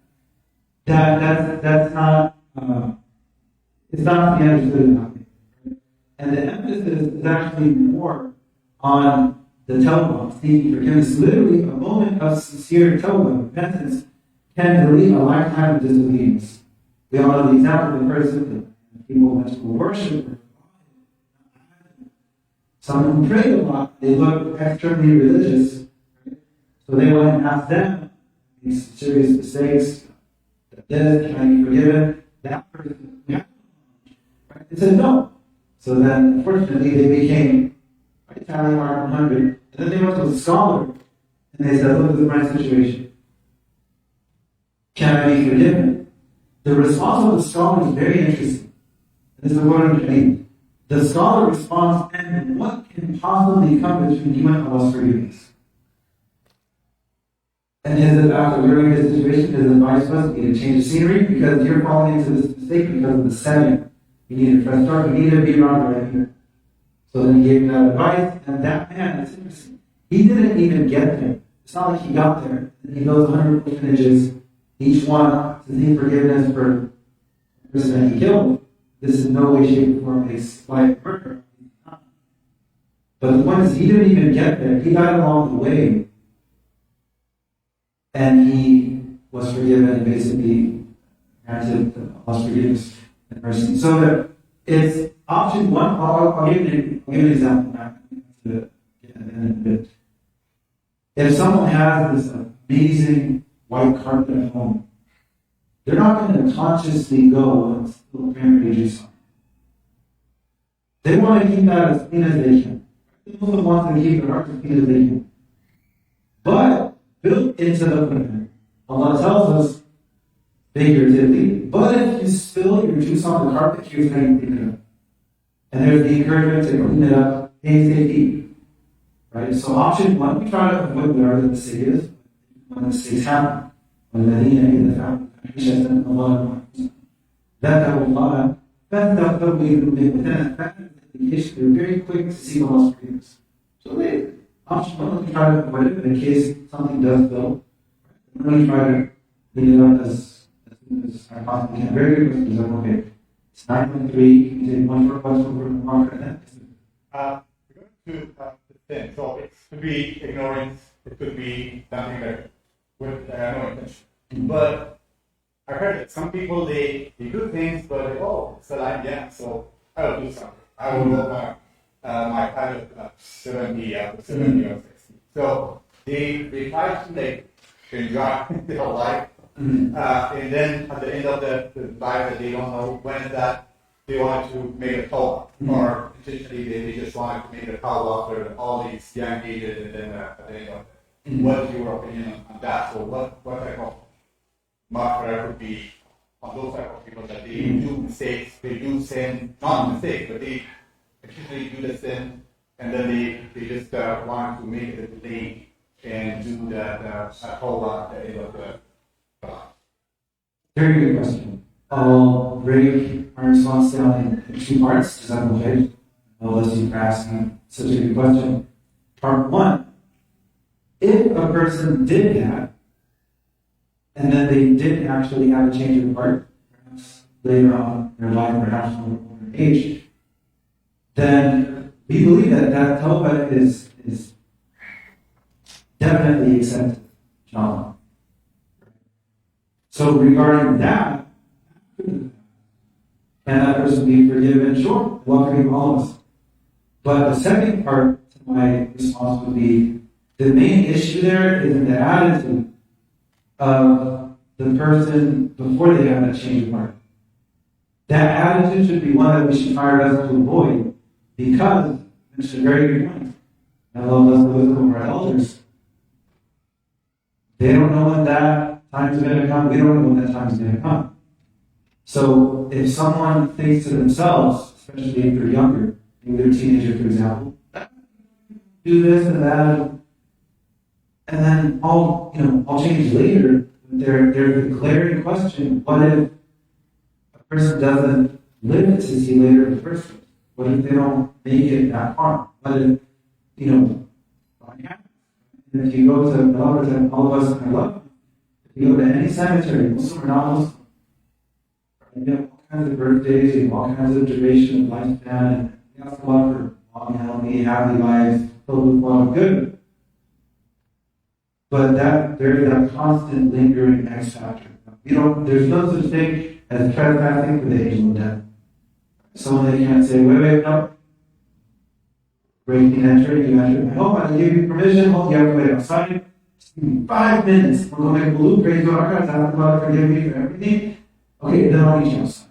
That's not, it's not to be understood enough. And the emphasis is actually more on the tawbah, seeking forgiveness. Literally, a moment of sincere tawbah, repentance, can delete a lifetime of disobedience. We all know the example of the person that people went to worship. Some who prayed a lot, they look extremely religious. So they went and asked them these serious mistakes, can I be forgiven? That person, yeah. Right? They said no. So then, unfortunately, they became tally mark 100. And then they went to a scholar and they said, look at my situation. Can I be forgiven? The response of the scholar is very interesting. This is what I'm saying. The scholar responds, and what can possibly come between you and Allah's forgiveness? And is it after learning this situation, his advice was, you need to change the scenery because you're falling into this mistake because of the setting. You need a fresh start, you need to be around right here. So then he gave him that advice, and that man, it's interesting. He didn't even get there. It's not like he got there, and he knows 100 orphanages, each one to seek forgiveness for the person that he killed. This is no way, shape, or form a slight murder. But the point is, he didn't even get there. He died along the way. And he was forgiven and basically granted Allah's forgiveness and mercy. So that it's option one. I'll give you an example now. To get at the end of it. If someone has this amazing white carpet at home, they're not going to consciously go and spill cranberry juice on it. They want to keep that as clean as they can. They also want to keep their heart as clean as they can. But built into the plan, Allah tells us figuratively, but if you spill your juice on the carpet, here's how you clean it up. And there's the encouragement to clean it up ASAP. Right? So option one, we try to avoid whatever the mistake is when the mistakes happen. والذين إذا فعلوا فاحشة الله ذكروا الله فاستغفروا لذنوبهم. That is they're very quick to see Allah's forgiveness. So they option one, we try to avoid it in case something does go. We're going to try to clean it up as soon as I possibly can. Very good questions. I'm okay. It's 9.3. You can take one short question for the marker and then. We're going to the thing. So it could be ignorance, it could be something that with no intention. But I heard that some people they do things, but it's a line, yeah. So I will do something. I will go my pilot 70 or 60. So they try to enjoy their life, and then at the end of the life that they don't know when is that they want to make a call, or intentionally they just want to make a call after all these young ages, and then at the end of it. What is your opinion on that? So what type of maghfirah would be on those type of people that they do mistakes, they do sin, not mistakes, but they actually do the sin, and then they just want to make it a delay and do that tawbah at the end of the life. Very good question. I'll break our response down in two parts, because I'm okay. I'll listen to you for asking such a good question. Part one. If a person did that, and then they did actually have a change of heart, perhaps later on in their life, perhaps when they're age, then we believe that tawbah is definitely accepted, inshallah. So regarding that, can that person be forgiven? Sure, Allah forgive all of us. But the second part to my response would be, the main issue there is in the attitude of the person before they have that change of heart. That attitude should be one that we should try our best to avoid, because it's a very good point. And Allah bless the wisdom of our elders. They don't know when that time is going to come. We don't know when that time is going to come. So if someone thinks to themselves, especially if they're younger, maybe they're a teenager, for example, do this and that, and then I'll change later. There's a glaring question: what if a person doesn't live to see later in the first place? What if they don't make it that far? What if, what happens? And if you go to the elders and all of us in our love, if you go to any cemetery, Muslim or non-Muslim, you have all kinds of birthdays, you have all kinds of duration of lifespan, and we ask Allah for long, healthy, happy lives, filled with a lot of good. But there is a constant lingering X factor. There's no such thing as trespassing for the angel of death. Someone they can't say, wait, no. Breaking, entering, you enter. I hope I gave you permission. Oh, you have to wait outside. Just give me 5 minutes. We're going to make a balloon, praise God, ask God to forgive me for everything. Okay, then I'll meet you outside.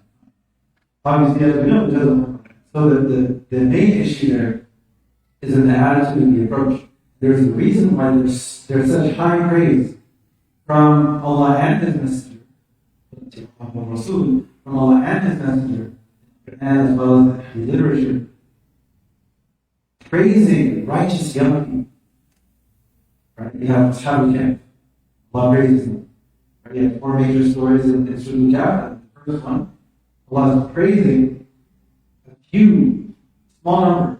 Obviously, as we know, it doesn't work. So the main issue there is in the attitude and the approach. There's a reason why there's such high praise from Allah and His Messenger, from Allah and His Messenger, and as well as the literature, praising righteous young people. Right? You have Ashab al-Kahf, Allah praises them. Right? You have 4 major stories in Surah Al-Kahf. The first one, Allah is praising a few, small number.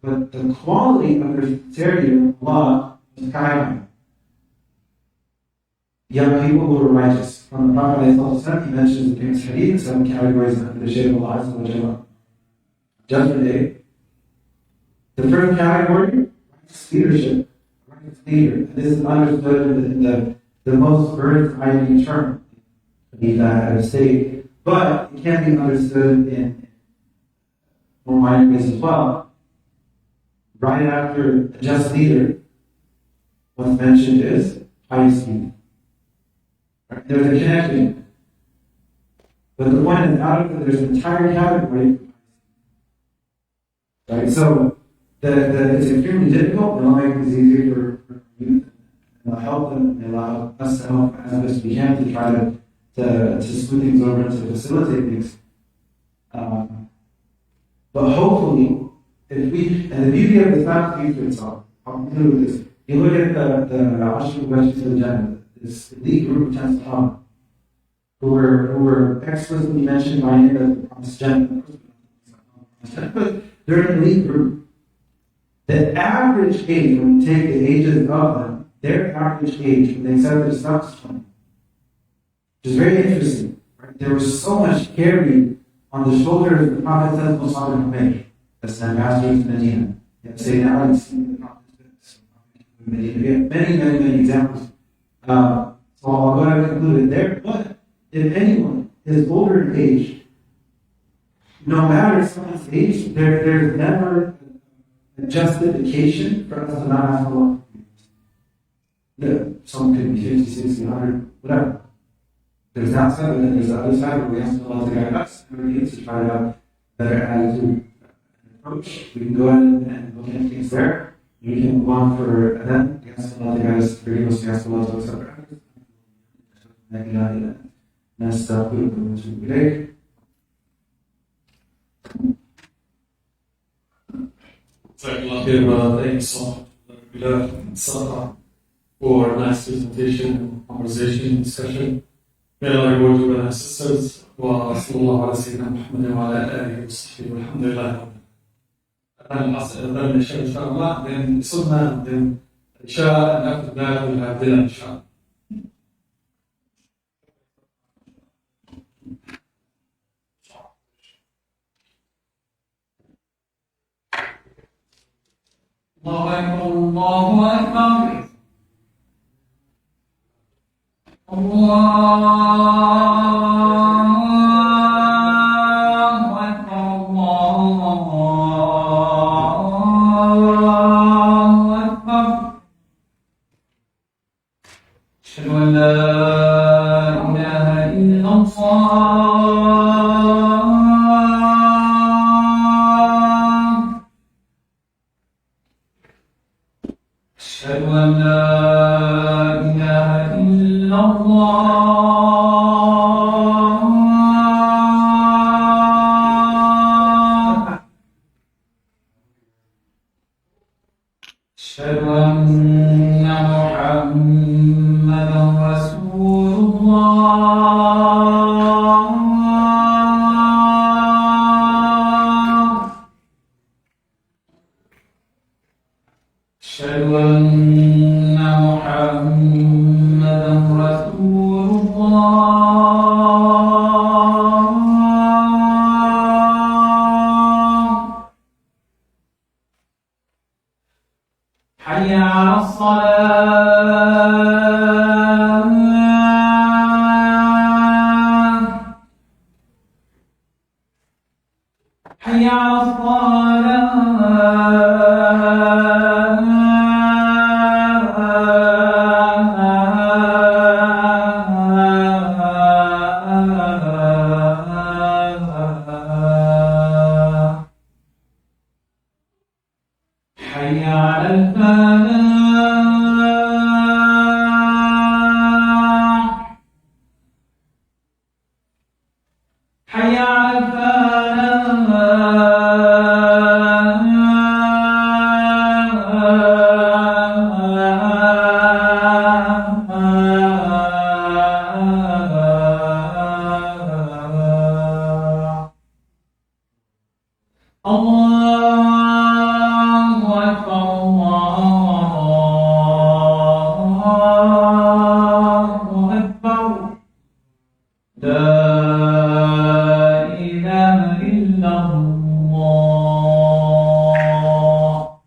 But the quality of their sincerity of Allah is sky high. Young people who are righteous. From the Prophet ﷺ, he mentions the famous hadith, 7 categories under the shade of Allah Azza wa Jalla. Judgment Day. The first category, righteous leadership. Righteous leader. And this is understood in the most bird's eye view term. At a state. But it can be understood in more minor ways as well. Right after a just leader, what's mentioned is pious leader. Right? There's a connection. But the point is, out of there's an entire category. Right? So it's extremely difficult, and it'll make it easier for youth. And it'll help them, and allow us to help as best we can to try to smooth things over and to facilitate things. But hopefully, and the beauty of Islam speaks for itself. I'll conclude with this. You look at the Ashur Bashir al-Jannah, this elite group of 10 Sahaba, who were explicitly mentioned by him as the promised Jannah. But they're an elite group. The average age, when you take the ages of them, their average age when they accepted Islam was 20. Which is very interesting. Right? There was so much carry on the shoulders of the Prophet Mus'ab ibn Umayr. That's the ambassador to Medina. You have Sayyidina Ali, the Prophet Medina. We have many examples. So I'll go ahead and conclude it there. But if anyone is older in age, no matter someone's age, there's never a justification for us to not ask Allah. Someone could be 50, 60, 100, whatever. There's that side, and then there's the other side where we ask Allah to guide us, and we need to try to have better attitude. Approach. We can go ahead and look at things there. We can move on for then. Yes, Allah to guide us, forgive us, yes, Allah to accept our actions. نستغفرك ونتوب إليك. Thank you so much for a nice presentation, conversation, discussion. May Allah reward you, brothers and sisters. وصلى الله على سيدنا محمد وعلى آله وصحبه والحمد لله رب العالمين. أذان العشاء إن شاء الله. Then Sunnah, then Isha, and after that we'll have dinner, inshallah. الله أكبر الله أكبر الله أكبر الله أكبر أشهد أن لا إله إلا الله أشهد أن لا إله إلا الله أشهد أن محمدا رسول الله أشهد أن محمدا رسول الله حي على الصلاة حي على الصلاة حي على الفلاح حي على الفلاح الله أكبر الله أكبر لا إله إلا الله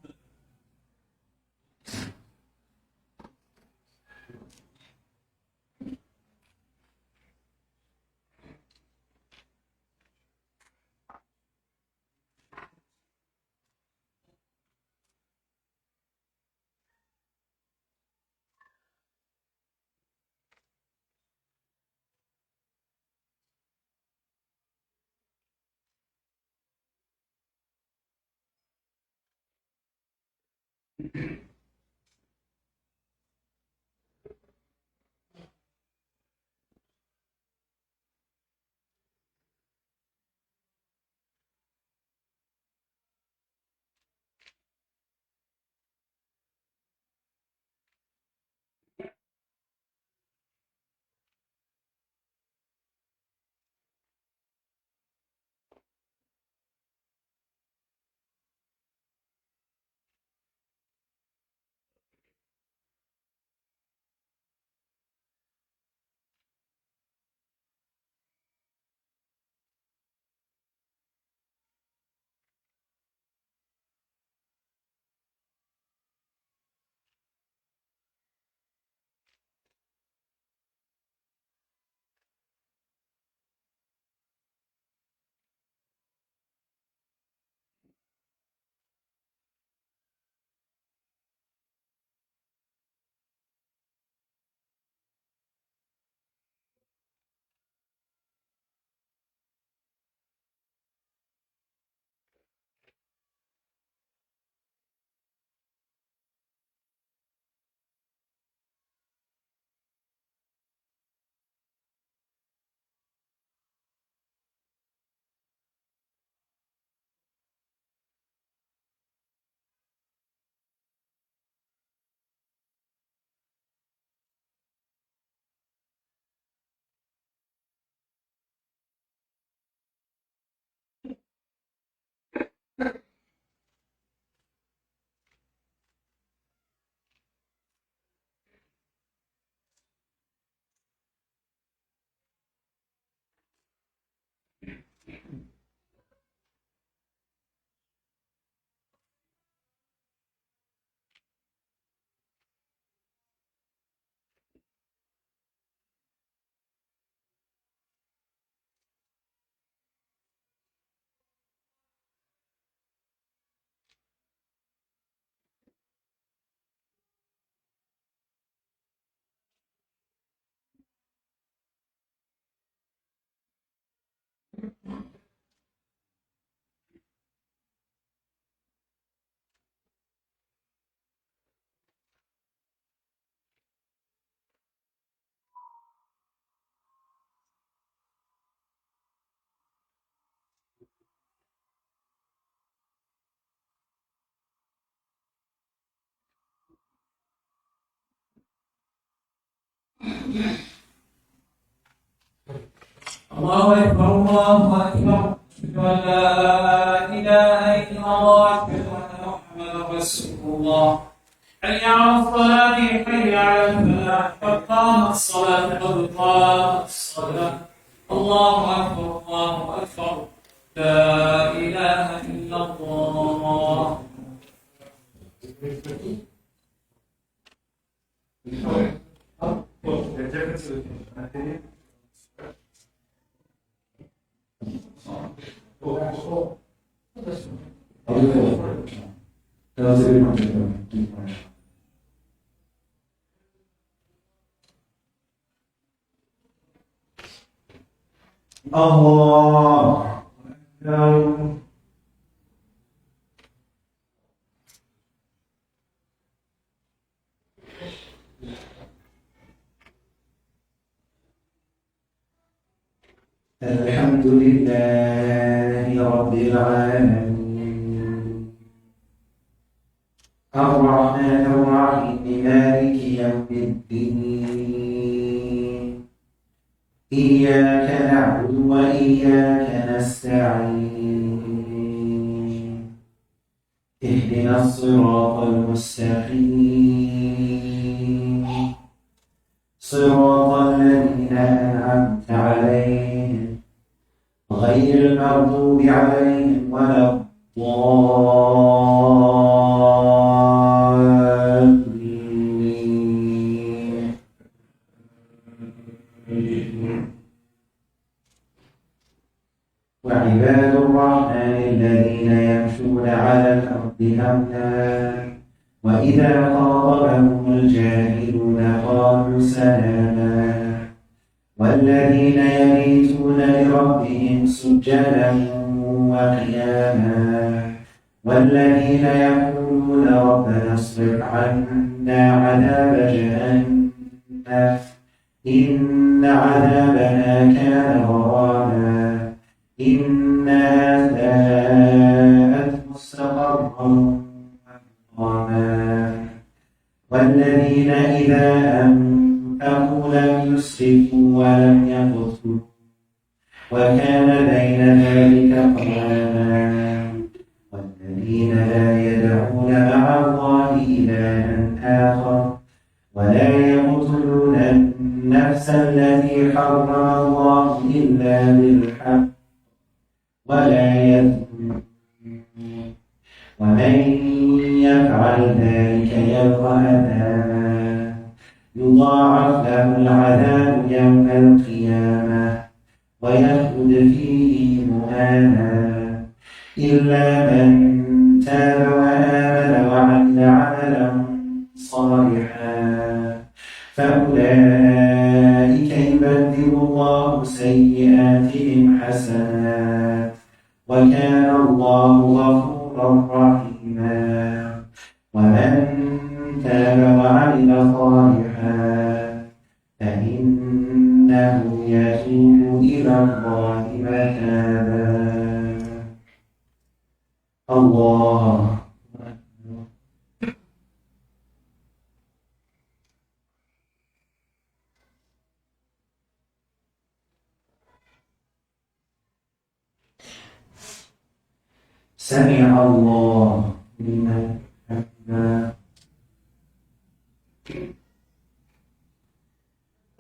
الله أكبر الله أكبر أشهد أن لا إله إلا الله أشهد أن محمدا رسول الله حي على الصلاة حي على الفلاح قد قامت الصلاة قد قامت الصلاة الله أكبر الله أكبر لا إله إلا الله. الله أكبر. الحمد لله رب العالمين الرحمن الرحيم مالك يوم الدين إياك نعبد وإياك نستعين اهدنا الصراط المستقيم صراط الذين أنعمت عليهم غير المغضوب عليهم ولا الضالين. وعباد الرحمن الذين يمشون على الأرض هونا وإذا خاطبهم الجاهلون قالوا سلاما والذين يبيتون لربهم سجدا وقياما والذين يقولون ربنا اصرف عنا عذاب جهنم إن عذابنا كان غراما إنها ساءت مستقرا ومقاما والذين إذا أنفقوا لم يسرفوا ولم يقتروا وكان بين ذلك قواما والذين لا يدعون مع الله إلها آخر ولا يقتلون النفس التي حرم الله إلا بالحق ولا يزنون ومن يفعل ذلك يلقى أثاما يضاعف له العذاب يوم القيامة ويخلد فيه مهانا إلا من تاب وآمن وعمل عملا صالحا فأولئك يبدل الله سيئاتهم حسنات وكان الله غفورا رحيما ومن تاب وعمل صالحا فإنه يتوب إلى الله متابا. الله سمع الله لمن حمده.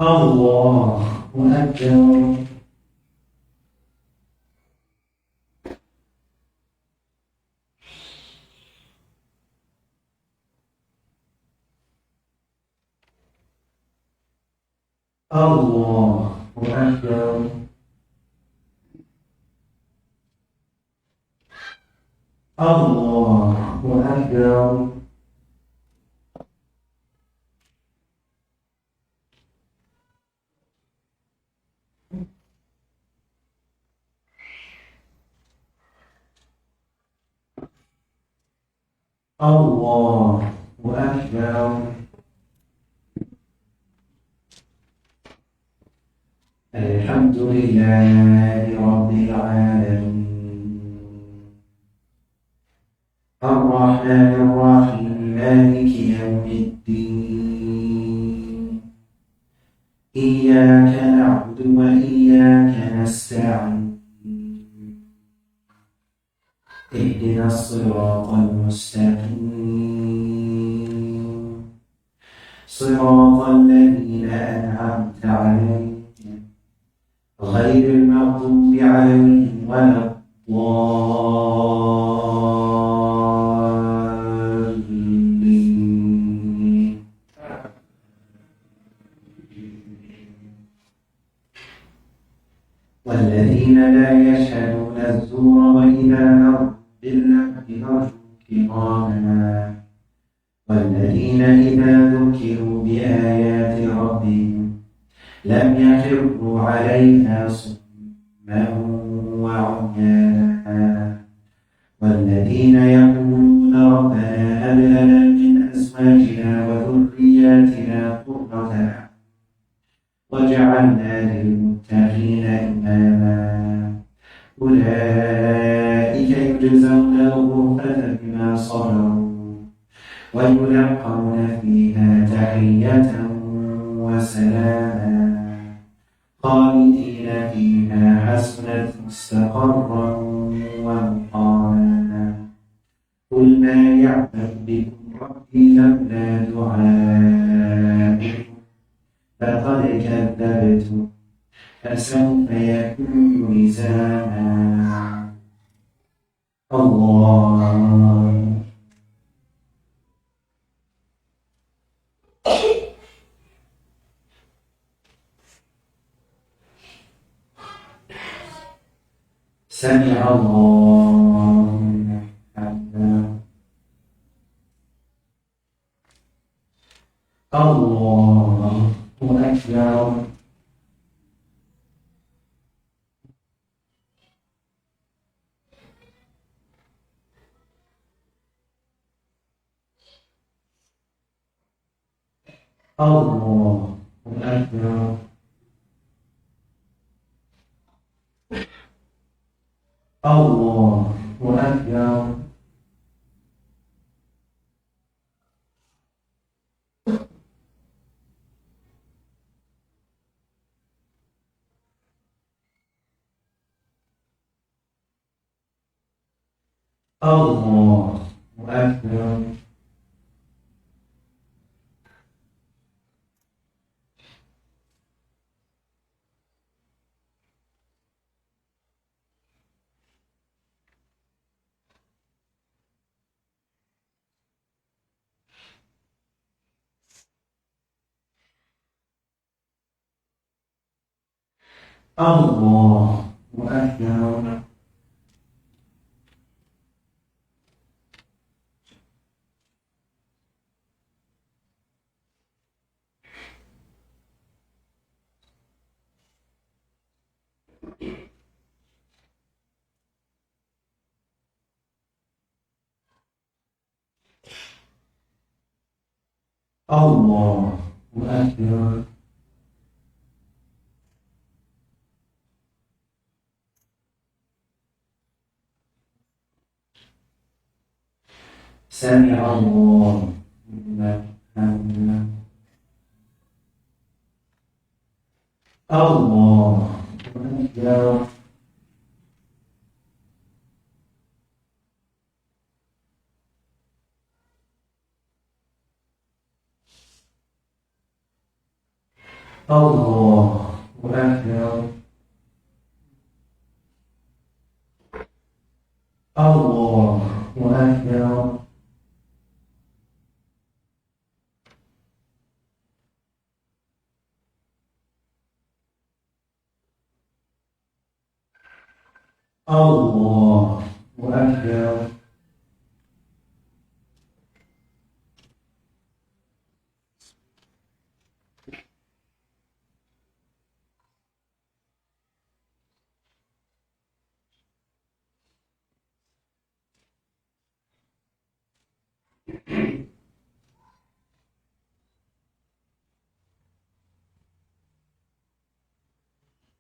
الله أكبر. الله أكبر. الله أكبر. الله أكبر. الحمد لله رب العالمين الرحمن الرحيم مالك يوم الدين إياك نعبد وإياك نستعين اهدنا الصراط المستقيم صراط الذين أنعمت عليهم غير المغضوب عليهم ولا الضالين والذين لا يشهدون الزور وإذا مروا باللغو مروا كراما والذين إذا ذكروا بآيات ربهم لم يخروا عليها صما وعميانا والذين يقولون ربنا هب لنا من أزواجنا وذرياتنا قرة أعين واجعلنا للمتقين إماما أولئك يجزون الغرفة بما صبروا ويلقون فيها تحية وسلاما خالدين فيها حسنت مستقرا ومقاما قل ما يعبأ بكم ربي لولا دعاؤكم فقد كذبتم فسوف يكون لزاما الله سمع الله لمن حمده الله أكبر الله أكبر الله أكبر الله أكبر الله أكبر الله أكبر سمع الله لمن حمده الله أكبر الله أكبر الله أكبر الله أكبر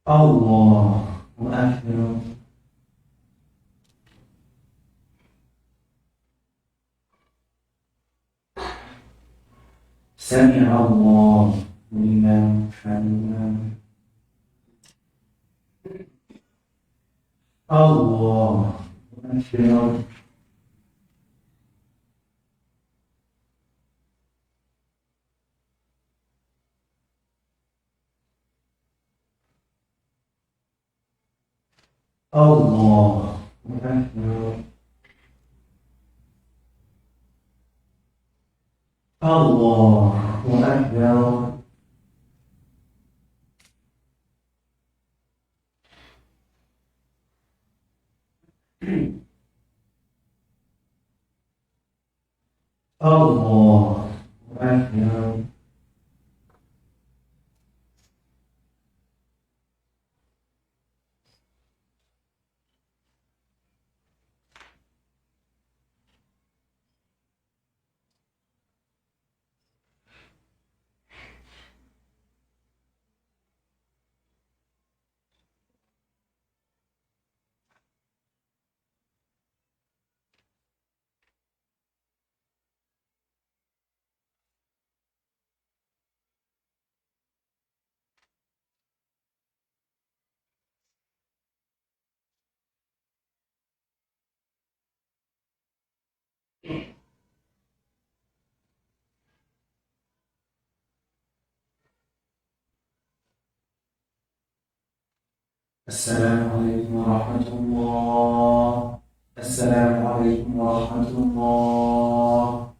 الله أكبر سمع الله لمن حمده الله أكبر الله أكبر الله أكبر الله أكبر السلام عليكم ورحمة الله السلام عليكم ورحمة الله